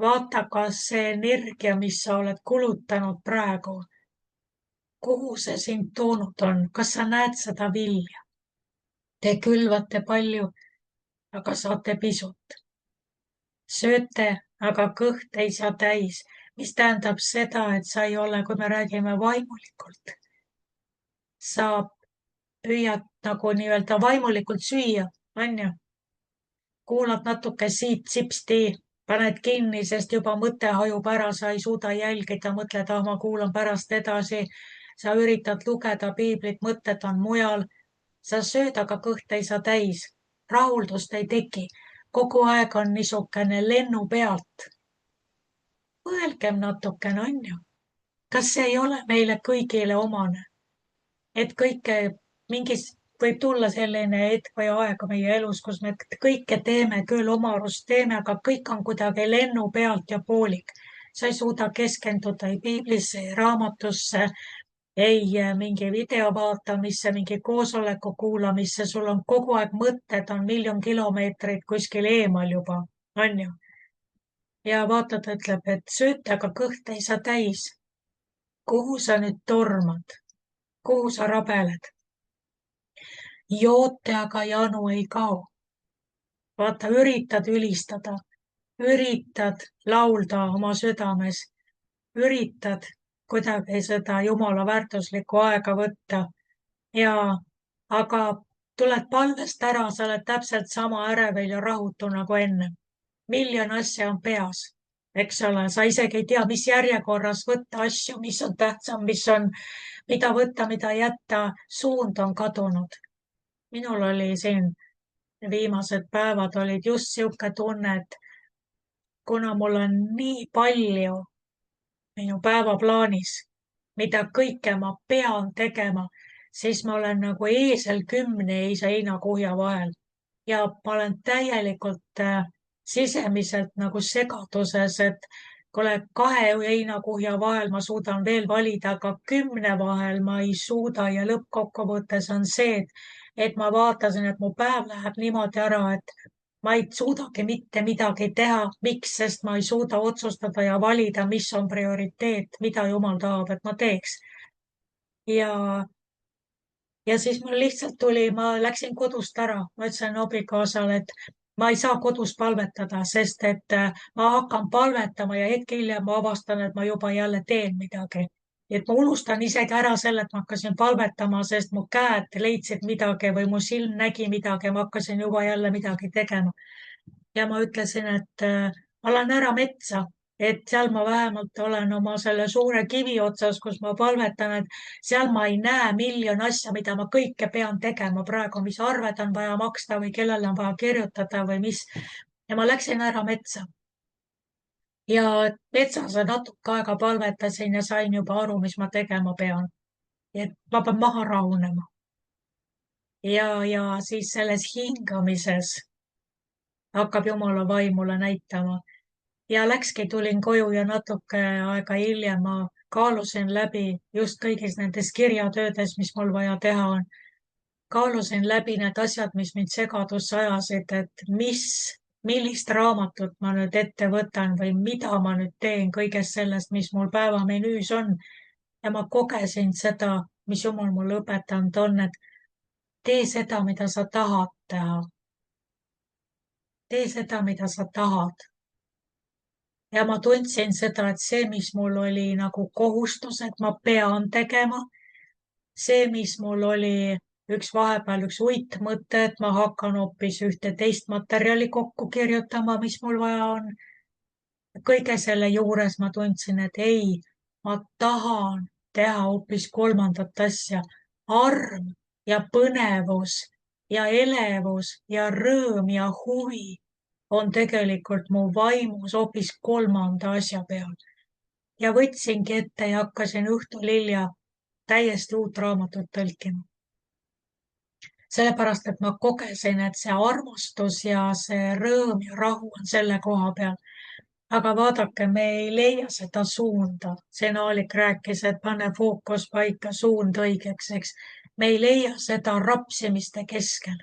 A: Vaata, kas see energia, mis sa oled kulutanud praegu, kuhu see sind toonud on, kas sa näed seda vilja? Te külvate palju, aga saate pisut. Sööte, aga kõht ei saa täis, mis tähendab seda, et sa ei ole, kui me räägime vaimulikult. Sa püüad nagu nii-öelda vaimulikult süüa, on ju? Kuulad natuke siit sipsti, paned kinni, sest juba mõte hajub ära, sa ei suuda jälgida, mõtled, ma kuulan pärast edasi. Sa üritad lugeda piiblit, mõtted on mujal. Sa sööd, aga kõht ei saa täis. Rahuldust ei teki. Kogu aeg on niisugune lennu pealt. Mõelgem natukene, on ju. Kas see ei ole meile kõigile omane? Et kõike mingis võib tulla selline hetk või aeg meie elus, kus me kõike teeme, küll oma arust teeme, aga kõik on kuidagi lennu pealt ja poolik. Sa ei suuda keskenduda ei piiblisse, ei raamatusse, ei mingi video vaatamisse, mingi koosoleku kuulamisse, sul on kogu aeg mõtted, on 1 000 000 kilomeetrit kuskil eemal juba, on ju. Ja vaata, ta ütleb, et sööte, aga kõht ei saa täis. Kuhu sa nüüd tormad? Kuhu sa rabeled? Joote, aga janu ei kao. Vaata, üritad ülistada, üritad laulda oma südames, üritad kuidagi seda Jumala väärtuslikku aega võtta ja aga tuled palvest ära, sa oled täpselt sama ärevil ja rahutu nagu enne. Miljon asja on peas, eks ole, sa isegi ei tea, mis järjekorras võtta asju, mis on tähtsam, mida võtta, mida jätta, suund on kadunud. minul oli siin viimased päevad olid just sihuke tunne, et kuna mul on nii palju minu päevaplaanis, mida kõike ma pean tegema, siis ma olen nagu eesel 10 heinakuhja vahel ja ma olen täielikult sisemiselt nagu segaduses, et kuule, 2 heinakuhja vahel ma suudan veel valida, aga 10 vahel ma ei suuda ja lõppkokkuvõttes on see, et ma vaatasin, et mu päev läheb niimoodi ära, et ma ei suudagi mitte midagi teha. Miks? Sest ma ei suuda otsustada ja valida, mis on prioriteet, mida jumal tahab, et ma teeks. ja ja siis mul lihtsalt tuli, ma läksin kodust ära, ma ütlesin abikaasale, et ma ei saa kodus palvetada, sest et ma hakkan palvetama ja hetk hiljem ma avastan, et ma juba jälle teen midagi. Et ma unustan isegi ära selle, et ma hakkasin palvetama, sest mu käed leidsid midagi või mu silm nägi midagi ja ma hakkasin juba jälle midagi tegema. Ja ma ütlesin, et ma lähen ära metsa, et seal ma vähemalt olen oma selle suure kivi otsas, kus ma palvetan, et seal ma ei näe miljon asja, mida ma kõike pean tegema praegu, mis arved on vaja maksta või kellele on vaja kirjutada või mis. ja ma läksin ära metsa. ja metsas natuke aega palvetasin ja sain juba aru, mis ma tegema pean. et ma pean maha rahunema. ja siis selles hingamises hakkab Jumala vaim mulle näitama. Ja läkski, tulin koju ja natuke aega hiljem ma kaalusin läbi just kõigis nendes kirjatöödes, mis mul vaja teha on. Kaalusin läbi need asjad, mis mind segadusse ajasid, et millist raamatut ma nüüd ette võtan või mida ma nüüd teen kõigest sellest, mis mul päevamenüüs on. Ja ma kogesin seda, mis Jumal mulle õpetanud on, et tee seda, mida sa tahad teha. Tee seda, mida sa tahad. Ja ma tundsin seda, et see, mis mul oli nagu kohustus, et ma pean tegema, see, mis mul oli vahepeal üks uitmõte, et ma hakkan hoopis ühte teist materjali kokku kirjutama, mis mul vaja on. kõige selle juures ma tundsin, et ei, ma tahan teha hoopis kolmandat asja. arm ja põnevus ja elevus ja rõõm ja huvi on tegelikult mu vaimus hoopis kolmanda asja peal. Ja võtsingi ette ja hakkasin õhtul hilja täiesti uut raamatut tõlkima. Sellepärast, et ma kogesin, et see armastus ja see rõõm ja rahu on selle koha peal. Aga vaadake, me ei leia seda suunda. See Naalik rääkis, et pane fookus paika, suund õigeks, eks. Me ei leia seda rapsimiste keskel.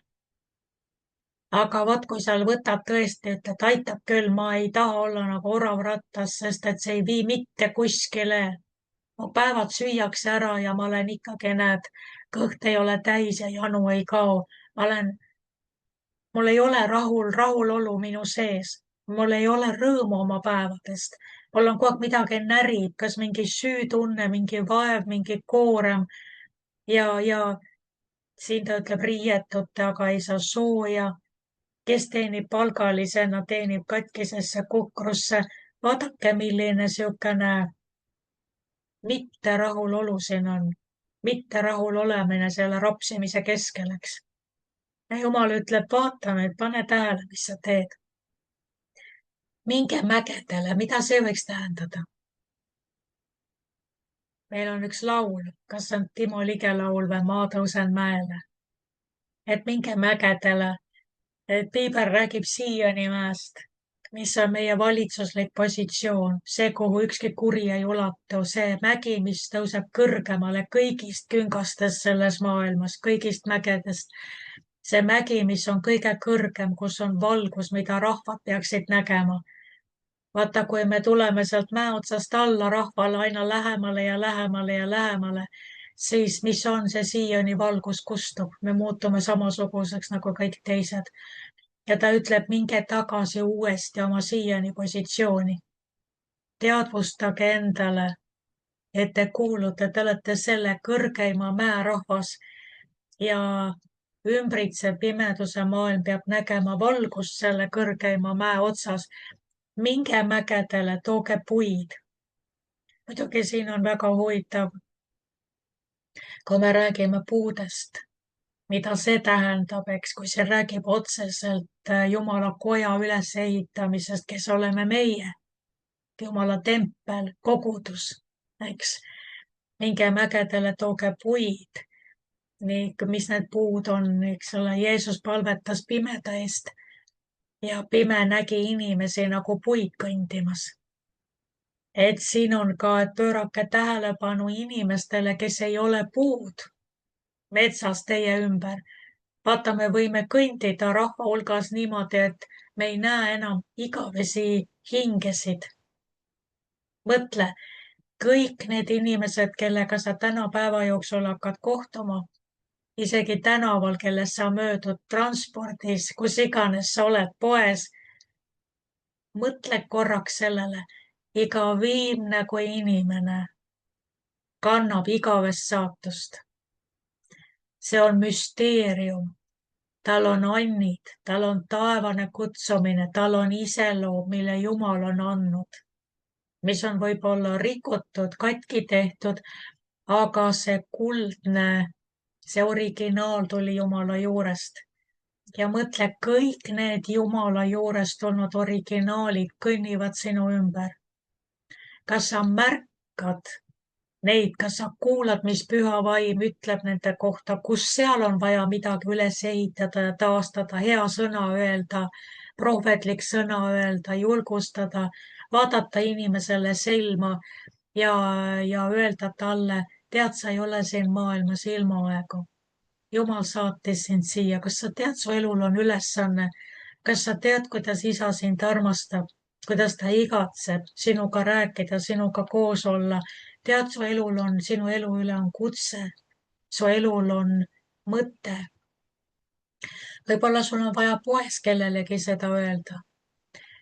A: Aga vaat, kui sa võtad tõesti, et aitab küll, ma ei taha olla nagu orav rattas, sest et see ei vii mitte kuskile. Mu päevad süüakse ära ja ma olen ikkagi, näed, kõht ei ole täis ja janu ei kao. Mul ei ole rahulolu minu sees. Mul ei ole rõõmu oma päevadest. Mul on kogu aeg midagi närib, kas mingi süütunne, mingi vaev, mingi koorem. Ja siin ta ütleb riietute, aga ei saa sooja. Kes teenib palgalisena, teenib katkisesse kukrusse. Vaadake, milline siukene mitte rahulolu siin on. Mitte rahul olemine selle rapsimise keskel, eks. Ja Jumal ütleb, vaata nüüd, pane tähele, mis sa teed. Minge mägedele, mida see võiks tähendada? Meil on üks laul, kas see on Timo Lige laul või Ma tõusen mäele. Et minge mägedele, et Piiber räägib Siioni mäest, mis on meie valitsuslik positsioon, see, kuhu ükski kuri ei ulatu, see mägi, mis tõuseb kõrgemale kõigist küngastest selles maailmas, kõigist mägedest. See mägi, mis on kõige kõrgem, kus on valgus, mida rahvad peaksid nägema. Vaata, kui me tuleme sealt mäe otsast alla rahvale aina lähemale ja lähemale ja lähemale, siis mis on see Siioni valgus kustub. Me muutume samasuguseks nagu kõik teised. Ja ta ütleb, minge tagasi uuesti oma Siioni positsiooni. Teadvustage endale, et te kuulute, te olete selle kõrgeima määrahvas ja ümbritsev pimeduse maailm peab nägema valgust selle kõrgeima mäe otsas. Minge mägedele, tooge puid. Muidugi siin on väga huvitav, kui me räägime puudest, mida see tähendab, eks, kui see räägib otseselt Jumala koja ülesehitamisest, kes oleme meie, Jumala tempel, kogudus, eks. Minge mägedele, tooge puid. Nii, mis need puud on, eks ole, Jeesus palvetas pimeda eest ja pime nägi inimesi nagu puid kõndimas. Et siin on ka, et pöörake tähelepanu inimestele, kes ei ole puud metsas teie ümber. Vaata, me võime kõndida rahva hulgas niimoodi, et me ei näe enam igavesi hingesid. Mõtle, kõik need inimesed, kellega sa täna päeva jooksul hakkad kohtuma, isegi tänaval, kellest sa möödud transpordis, kus iganes sa oled, poes. Mõtle korraks sellele, iga viimne kui inimene kannab igavest saatust. See on müsteerium. Tal on annid, tal on taevane kutsumine, tal on iseloom, mille Jumal on andnud, mis on võib-olla rikutud, katki tehtud, aga see kuldne, see originaal tuli Jumala juurest. Ja mõtle, kõik need Jumala juurest tulnud originaalid kõnnivad sinu ümber. Kas sa märkad neid, kas sa kuulad, mis püha vaim ütleb nende kohta, kus seal on vaja midagi üles ehitada ja taastada, hea sõna öelda, prohvetlik sõna öelda, julgustada, vaadata inimesele silma ja öelda talle, tead, sa ei ole siin maailmas ilmaaegu. Jumal saatis sind siia, kas sa tead, su elul on ülesanne, kas sa tead, kuidas isa sind armastab, kuidas ta igatseb sinuga rääkida, sinuga koos olla. Tead, su elul on, sinu elu üle on kutse, su elul on mõte. Võib-olla sul on vaja poes kellelegi seda öelda.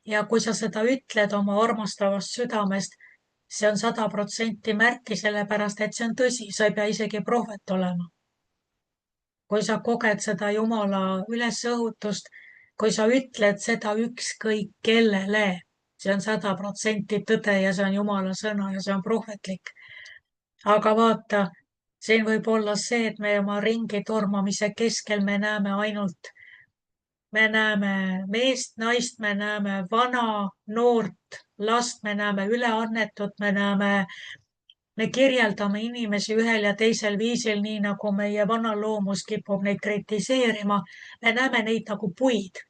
A: Ja kui sa seda ütled oma armastavast südamest, see on 100% märki, sellepärast et see on tõsi, sa ei pea isegi prohvet olema. Kui sa koged seda Jumala ülesõhutust, kui sa ütled seda ükskõik kellele, see on 100% tõde ja see on Jumala sõna ja see on prohvetlik. Aga vaata, siin võib olla see, et me oma ringi tormamise keskel me näeme meest, naist, me näeme vana, noort, last, me näeme üleannetut, me kirjeldame inimesi ühel ja teisel viisil, nii nagu meie vana loomus kipub neid kritiseerima. Me näeme neid nagu puid.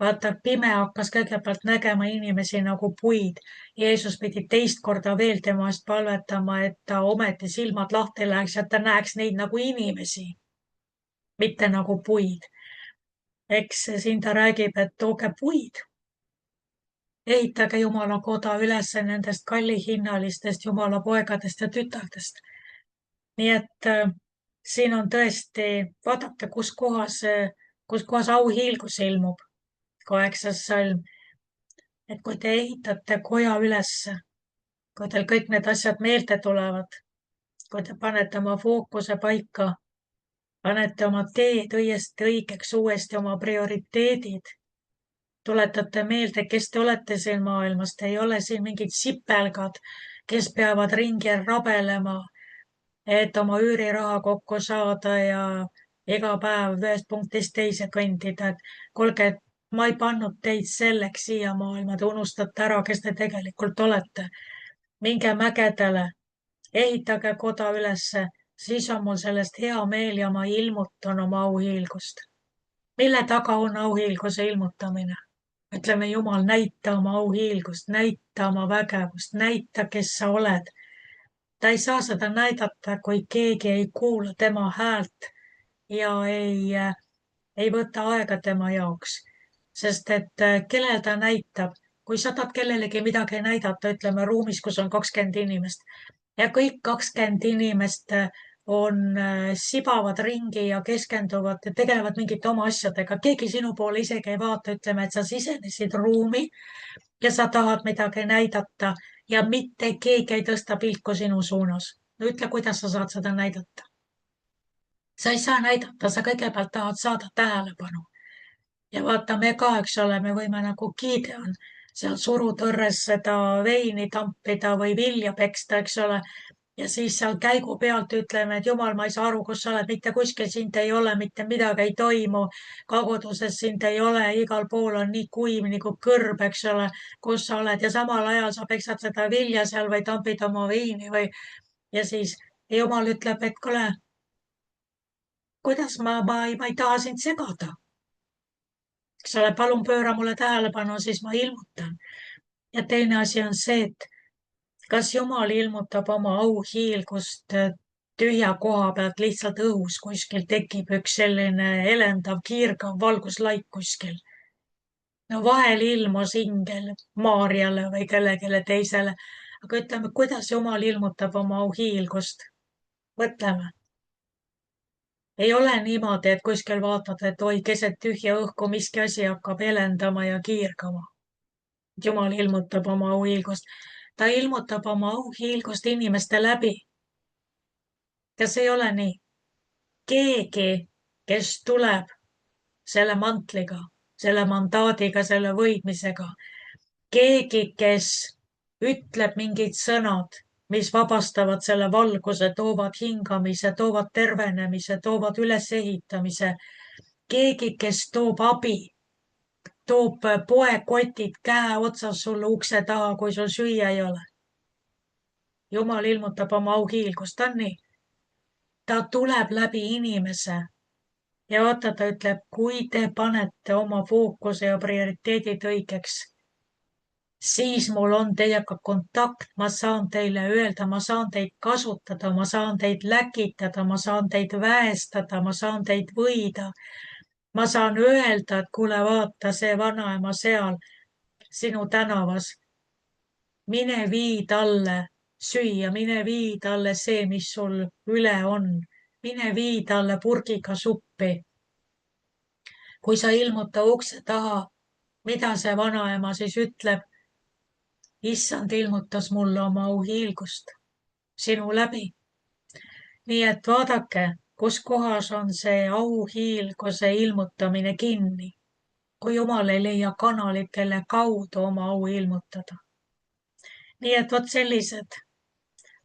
A: Vaata, pime hakkas kõigepealt nägema inimesi nagu puid. Jeesus pidi teist korda veel tema eest palvetama, et ta ometi silmad lahti läheks ja ta näeks neid nagu inimesi, mitte nagu puid. Eks siin ta räägib, et tooge puid. Ehitage Jumala koda üles nendest kallihinnalistest Jumala poegadest ja tütardest. Nii et siin on tõesti, vaadake, kus kohas auhiilgus ilmub, 8. salm. Et kui te ehitate koja ülesse, kui teil kõik need asjad meelde tulevad, kui te panete oma fookuse paika, panete oma teed õigeks uuesti, oma prioriteedid, tuletate meelde, kes te olete siin maailmas, te ei ole siin mingid sipelgad, kes peavad ringi rabelema, et oma üüriraha kokku saada ja iga päev ühest punktist teise kõndida, et kuulge, ma ei pannud teid selleks siia maailma, te unustate ära, kes te tegelikult olete. Minge mägedele, ehitage koda ülesse, siis on mul sellest hea meel ja ma ilmutan oma auhiilgust. Mille taga on auhiilguse ilmutamine? Ütleme, Jumal, näita oma auhiilgust, näita oma vägevust, näita, kes sa oled. Ta ei saa seda näidata, kui keegi ei kuula tema häält ja ei võta aega tema jaoks. Sest et kellel ta näitab, kui sa tahad kellelegi midagi näidata, ütleme ruumis, kus on 20 inimest ja kõik 20 inimest sibavad ringi ja keskenduvad ja tegelevad mingite oma asjadega. Keegi sinu poole isegi ei vaata, ütleme, et sa sisenesid ruumi ja sa tahad midagi näidata ja mitte keegi ei tõsta pilku sinu suunas. No ütle, kuidas sa saad seda näidata. sa ei saa näidata, sa kõigepealt tahad saada tähelepanu. Ja vaata, me ka, eks ole, me võime nagu Gideon seal surutõrres seda veini tampida või vilja peksta, eks ole. Ja siis seal käigu pealt ütleme, et jumal, ma ei saa aru, kus sa oled, mitte kuskil sind ei ole, mitte midagi ei toimu. Kaguduses sind ei ole, igal pool on nii kuiv nagu kõrb, eks ole, kus sa oled ja samal ajal sa peksad seda vilja seal või tampid oma veini või. Ja siis jumal ütleb, et kuule, kuidas ma ei taha sind segada. Eks ole, palun pööra mulle tähelepanu, siis ma ilmutan. Ja teine asi on see, et kas Jumal ilmutab oma auhiilgust tühja koha pealt lihtsalt õhus kuskil tekib üks selline elendav, kiirgav valguslaik kuskil. No vahel ilmus ingel Maarjale või kellelegi teisele, aga ütleme, kuidas Jumal ilmutab oma auhiilgust? Mõtleme. Ei ole niimoodi, et kuskil vaatad, et oi, keset tühja õhku miski asi hakkab elendama ja kiirgama. Jumal ilmutab oma auhiilgust. Ta ilmutab oma auhiilgust inimeste läbi. Ja see ei ole nii. Keegi, kes tuleb selle mantliga, selle mandaadiga, selle võidmisega, keegi, kes ütleb mingid sõnad, mis vabastavad selle valguse, toovad hingamise, toovad tervenemise, toovad ülesehitamise. Keegi, kes toob abi, toob poekotid käe otsas sulle ukse taha, kui sul süüa ei ole. Jumal ilmutab oma auhiilgust, ta on nii. Ta tuleb läbi inimese. Ja vaata, ta ütleb, kui te panete oma fookuse ja prioriteedid õigeks, siis mul on teiega kontakt, ma saan teile öelda, ma saan teid kasutada, ma saan teid läkitada, ma saan teid väestada, ma saan teid võida. Ma saan öelda, et kuule, vaata see vanaema seal sinu tänavas. Mine vii talle süüa, mine vii talle see, mis sul üle on. Mine vii talle purgiga suppi. Kui sa ilmud ta ukse taha, mida see vanaema siis ütleb? Issand ilmutas mulle oma auhiilgust sinu läbi. Nii et vaadake, kus kohas on see auhiilguse ilmutamine kinni, kui Jumal ei leia kanalit, kelle kaudu oma au ilmutada. Nii et vot sellised.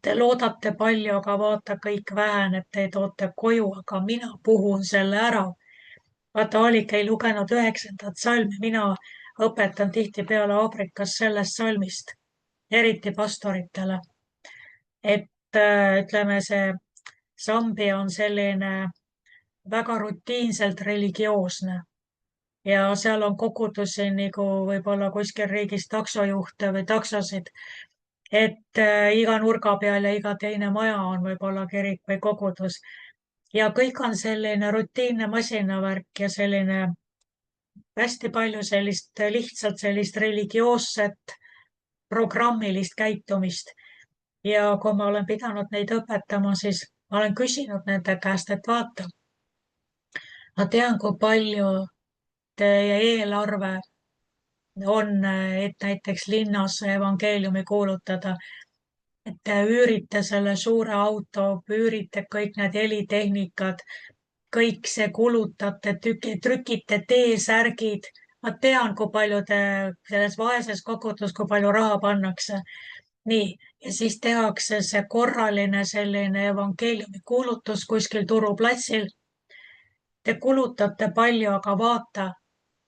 A: Te loodate palju, aga vaata, kõik väheneb, te toote koju, aga mina puhun selle ära. Vaata, Alik ei lugenud 9. salmi, mina õpetan tihtipeale Aafrikas sellest salmist, eriti pastoritele. Et ütleme, see Sambia on selline väga rutiinselt religioosne ja seal on kogudusi nagu võib-olla kuskil riigis taksojuhte või taksosid, et iga nurga peal ja iga teine maja on võib-olla kirik või kogudus. Ja kõik on selline rutiinne masinavärk ja selline hästi palju sellist lihtsalt sellist religioosset programmilist käitumist. Ja kui ma olen pidanud neid õpetama, siis ma olen küsinud nende käest, et vaata, ma tean, kui palju teie eelarve on, et näiteks linnas evangeeliumi kuulutada. Et te üürite selle suure auto, üürite kõik need helitehnikad, kõik see kulutate, trükite T-särgid. Ma tean, kui palju te selles vaeses kogudus, kui palju raha pannakse. Nii, ja siis tehakse see korraline selline evangeeliumi kuulutus kuskil turuplatsil. Te kulutate palju, aga vaata,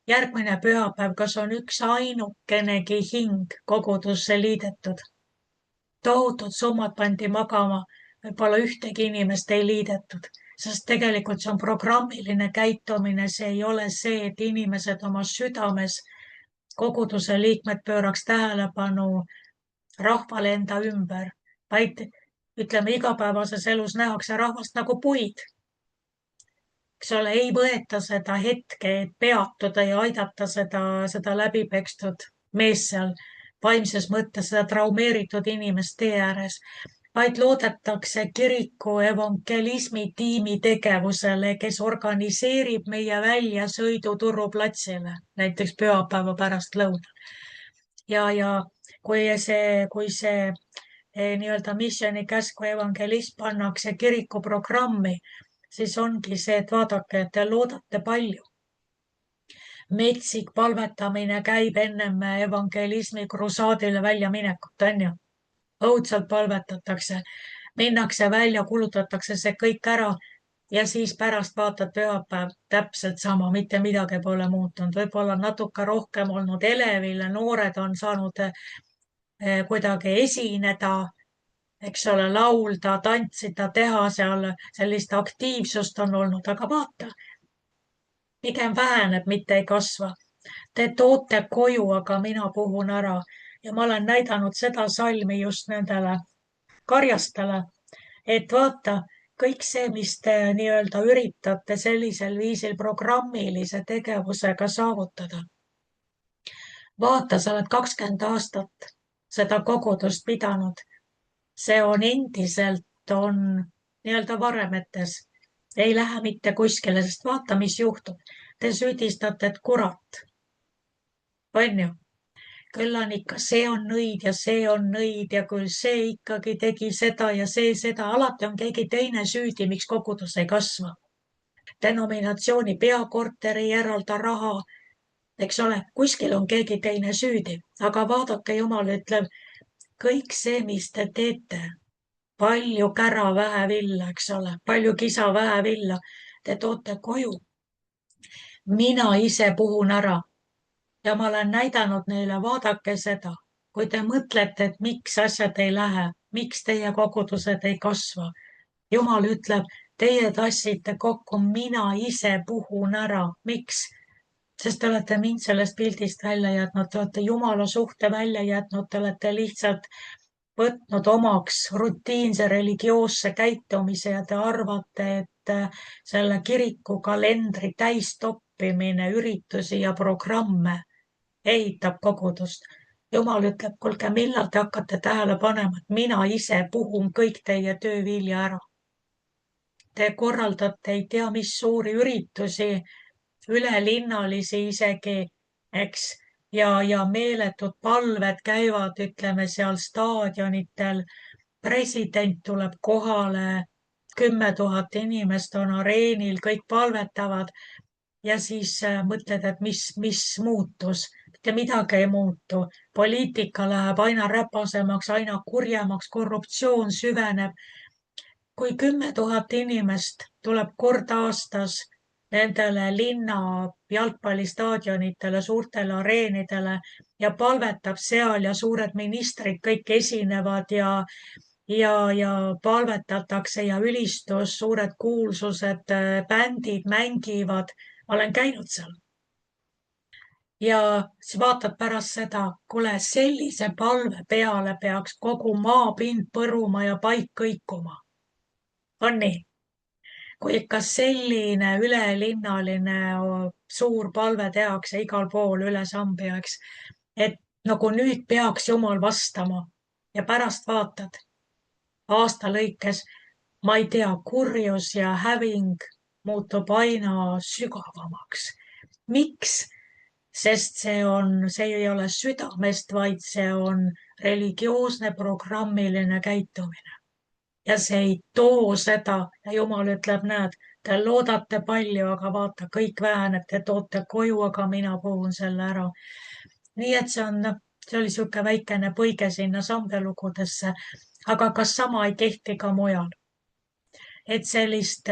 A: järgmine pühapäev, kas on üks ainukenegi hing kogudusse liidetud? Tohutud summad pandi magama, võib-olla ühtegi inimest ei liidetud, sest tegelikult see on programmiline käitumine, see ei ole see, et inimesed oma südames, koguduse liikmed pööraks tähelepanu rahvale enda ümber, vaid ütleme, igapäevases elus nähakse rahvast nagu puid. Eks ole, ei võeta seda hetke, et peatuda ja aidata seda läbipekstud meest seal vaimses mõttes, seda traumeeritud inimest tee ääres, vaid loodetakse kiriku evangelismi tiimi tegevusele, kes organiseerib meie väljasõidu turuplatsile, näiteks pühapäeva pärastlõunal. Ja kui see nii-öelda missiooni käsku evangelism pannakse kiriku programmi, siis ongi see, et vaadake, et te loodate palju. Metsik palvetamine käib ennem evangelismi krusaadile väljaminekut, on ju. Õudselt palvetatakse, minnakse välja, kulutatakse see kõik ära ja siis pärast vaatad pühapäev täpselt sama, mitte midagi pole muutunud, võib-olla natuke rohkem olnud elevil, noored on saanud kuidagi esineda, eks ole, laulda, tantsida, teha seal, sellist aktiivsust on olnud, aga vaata, pigem väheneb, mitte ei kasva. Te toote koju, aga mina puhun ära ja ma olen näidanud seda salmi just nendele karjastele, et vaata, kõik see, mis te nii-öelda üritate sellisel viisil programmilise tegevusega saavutada. Vaata, sa oled 20 aastat seda kogudust pidanud. See on endiselt on nii-öelda varemetes. Ei lähe mitte kuskile, sest vaata, mis juhtub. Te süüdistate, et kurat. On ju? Küll on ikka, see on nõid ja see on nõid ja küll see ikkagi tegi seda ja see seda. Alati on keegi teine süüdi, miks kogudus ei kasva. Denominatsiooni peakorter ei eralda raha, eks ole, kuskil on keegi teine süüdi. Aga vaadake, Jumal ütleb, kõik see, mis te teete, palju kära, vähe villa, eks ole, palju kisa, vähe villa, te toote koju. Mina ise puhun ära. Ja ma olen näidanud neile, vaadake seda, kui te mõtlete, et miks asjad ei lähe, miks teie kogudused ei kasva. Jumal ütleb, teie tassite kokku, mina ise puhun ära. Miks? Sest te olete mind sellest pildist välja jätnud, te olete Jumala suhte välja jätnud, te olete lihtsalt võtnud omaks rutiinse religioosse käitumise ja te arvate, et selle kiriku kalendri täistoppimine, üritusi ja programme ehitab kogudust. Jumal ütleb, kuulge, millal te hakkate tähele panema, et mina ise puhun kõik teie töövilja ära. Te korraldate ei tea mis suuri üritusi, ülelinnalisi isegi, eks, ja meeletud palved käivad, ütleme seal staadionitel. President tuleb kohale, 10 000 inimest on areenil, kõik palvetavad ja siis mõtled, et mis muutus. Mitte midagi ei muutu. Poliitika läheb aina räpasemaks, aina kurjemaks, korruptsioon süveneb. Kui 10 000 inimest tuleb kord aastas nendele linna jalgpallistaadionitele, suurtele areenidele ja palvetab seal ja suured ministrid kõik esinevad ja palvetatakse ja ülistus, suured kuulsused, bändid mängivad. Ma olen käinud seal. Ja siis vaatad pärast seda, kuule, sellise palve peale peaks kogu maapind põruma ja paik kõikuma. On nii? Kui ikka selline ülelinnaline suur palve tehakse igal pool üle Sambia, eks, et nagu nüüd peaks Jumal vastama ja pärast vaatad aasta lõikes, ma ei tea, kurjus ja häving muutub aina sügavamaks. Miks? Sest see ei ole südamest, vaid see on religioosne programmiline käitumine. Ja see ei too seda ja Jumal ütleb, näed, te loodate palju, aga vaata, kõik väheneb, te toote koju, aga mina puhun selle ära. Nii et see oli sihuke väikene põige sinna sambelugudesse, aga kas sama ei kehti ka mujal? Et sellist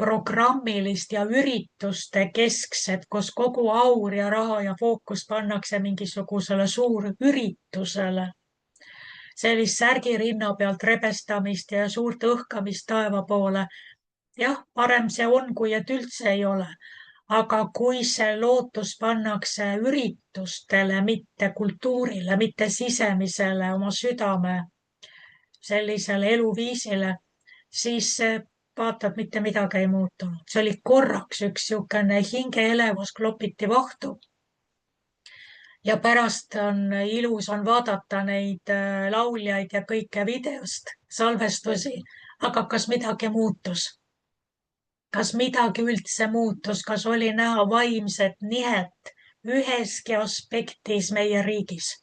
A: programmilist ja ürituste keskset, kus kogu aur ja raha ja fookus pannakse mingisugusele suurüritusele. Sellist särgi rinna pealt rebestamist ja suurt õhkamist taeva poole. Jah, parem see on, kui et üldse ei ole. Aga kui see lootus pannakse üritustele, mitte kultuurile, mitte sisemisele oma südame sellisele eluviisile, siis vaatad, mitte midagi ei muutunud. See oli korraks üks niisugune hingeelevus, klopiti vahtu. Ja pärast on ilus on vaadata neid lauljaid ja kõike videost, salvestusi. Aga kas midagi muutus? Kas midagi üldse muutus? Kas oli näha vaimset nihet üheski aspektis meie riigis?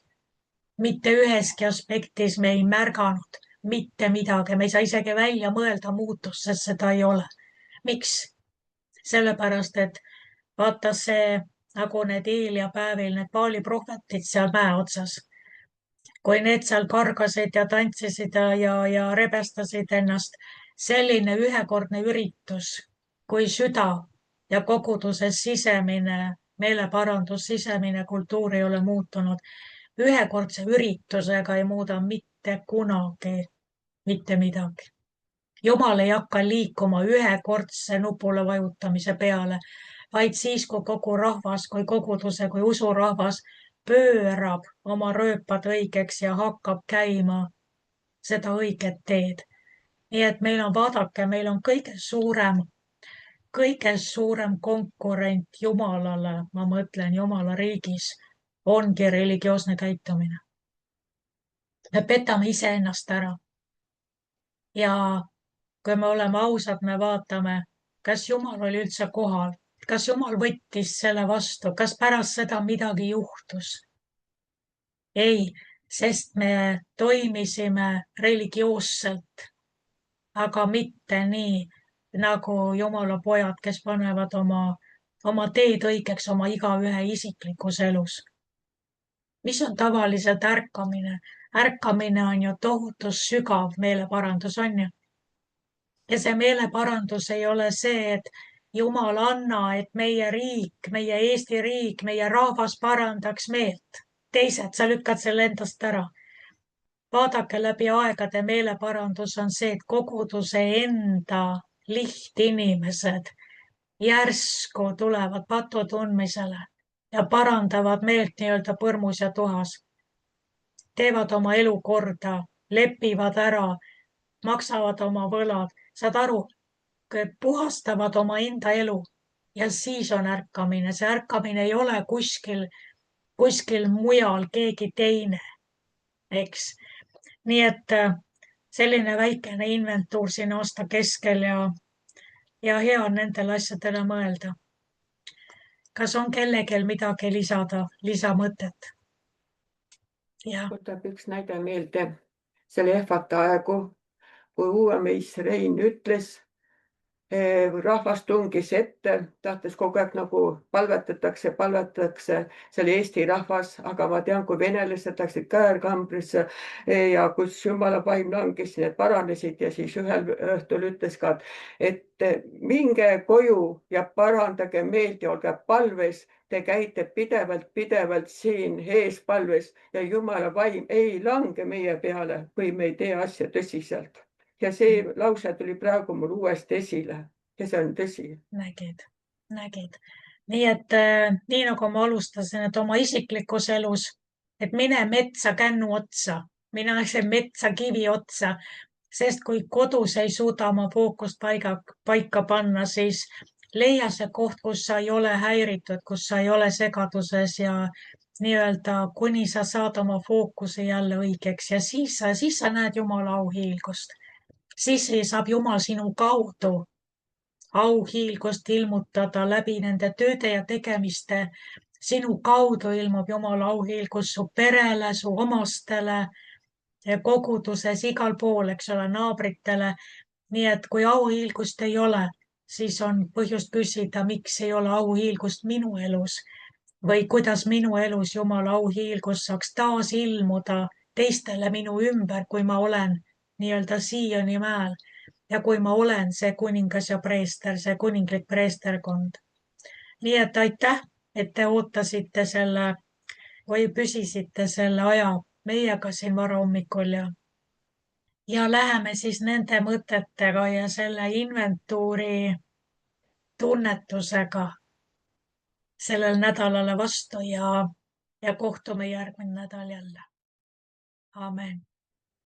A: Mitte üheski aspektis me ei märganud mitte midagi, me ei saa isegi välja mõelda muutust, sest seda ei ole. miks? Sellepärast, et vaata see, nagu need Eelia päevil, need Paali prohvetid seal mäe otsas, kui need seal kargasid ja tantsisid ja rebestasid ennast, selline ühekordne üritus, kui süda ja koguduse sisemine meeleparandus, sisemine kultuur ei ole muutunud, ühekordse üritusega ei muuda mitte kunagi mitte midagi. Jumal ei hakka liikuma ühekordse nupule vajutamise peale, vaid siis, kui kogu rahvas, kui koguduse, kui usurahvas pöörab oma rööpad õigeks ja hakkab käima seda õiget teed. Nii et meil on, vaadake, meil on kõige suurem konkurent Jumalale, ma mõtlen Jumala riigis, ongi religioosne käitumine. Me petame iseennast ära. Ja kui me oleme ausad, me vaatame, kas Jumal oli üldse kohal, kas Jumal võttis selle vastu, kas pärast seda midagi juhtus. Ei, sest me toimisime religioosselt, aga mitte nii, nagu Jumala pojad, kes panevad oma teed õigeks oma igaühe isiklikus elus. Mis on tavaliselt ärkamine? Ärkamine on ju tohutus sügav meeleparandus, on ju? Ja see meeleparandus ei ole see, et Jumal anna, et meie riik, meie Eesti riik, meie rahvas parandaks meelt. Teised, sa lükkad selle endast ära. Vaadake, läbi aegade meeleparandus on see, et koguduse enda lihtinimesed järsku tulevad patu tundmisele ja parandavad meelt nii-öelda põrmus ja tuhas. Teevad oma elu korda, lepivad ära, maksavad oma võlad, saad aru, puhastavad omaenda elu ja siis on ärkamine. See ärkamine ei ole kuskil mujal keegi teine, eks. Nii et selline väikene inventuur siin aasta keskel ja hea on nendele asjadele mõelda. Kas on kellelgi midagi lisada, lisamõtet?
C: Võtab üks näide meelde selle ehvata aegu, kui uue meister Rein ütles, rahvas tungis ette, tahtes kogu aeg nagu palvetatakse, see oli Eesti rahvas, aga ma tean, kui venelased läksid käärkambrisse ja kus Jumala vaim langes, need paranesid ja siis ühel õhtul ütles ka, et minge koju ja parandage meelt ja olge palves, te käite pidevalt siin ees palves ja Jumala vaim ei lange meie peale, kui me ei tee asja tõsiselt. Ja see lause tuli praegu mul uuesti esile ja see on tõsi.
A: Nägid. Nii et nii nagu ma alustasin, et oma isiklikus elus, et mine metsa kännu otsa, mine metsa kivi otsa, sest kui kodus ei suuda oma fookust paika panna, siis leia see koht, kus sa ei ole häiritud, kus sa ei ole segaduses ja nii-öelda, kuni sa saad oma fookuse jälle õigeks ja siis sa näed Jumala auhiilgust. Siis saab Jumal sinu kaudu auhiilgust ilmutada läbi nende tööde ja tegemiste. Sinu kaudu ilmub Jumala auhiilgus su perele, su omastele, koguduses, igal pool, eks ole, naabritele. Nii et kui auhiilgust ei ole, siis on põhjust küsida, miks ei ole auhiilgust minu elus või kuidas minu elus Jumala auhiilgus saaks taas ilmuda teistele minu ümber, kui ma olen nii-öelda Siioni mäel ja kui ma olen see kuningas ja preester, see kuninglik preesterkond. Nii et aitäh, et te ootasite selle või püsisite selle aja meiega siin varahommikul ja läheme siis nende mõtetega ja selle inventuuri tunnetusega sellel nädalale vastu ja kohtume järgmine nädal jälle. Amen.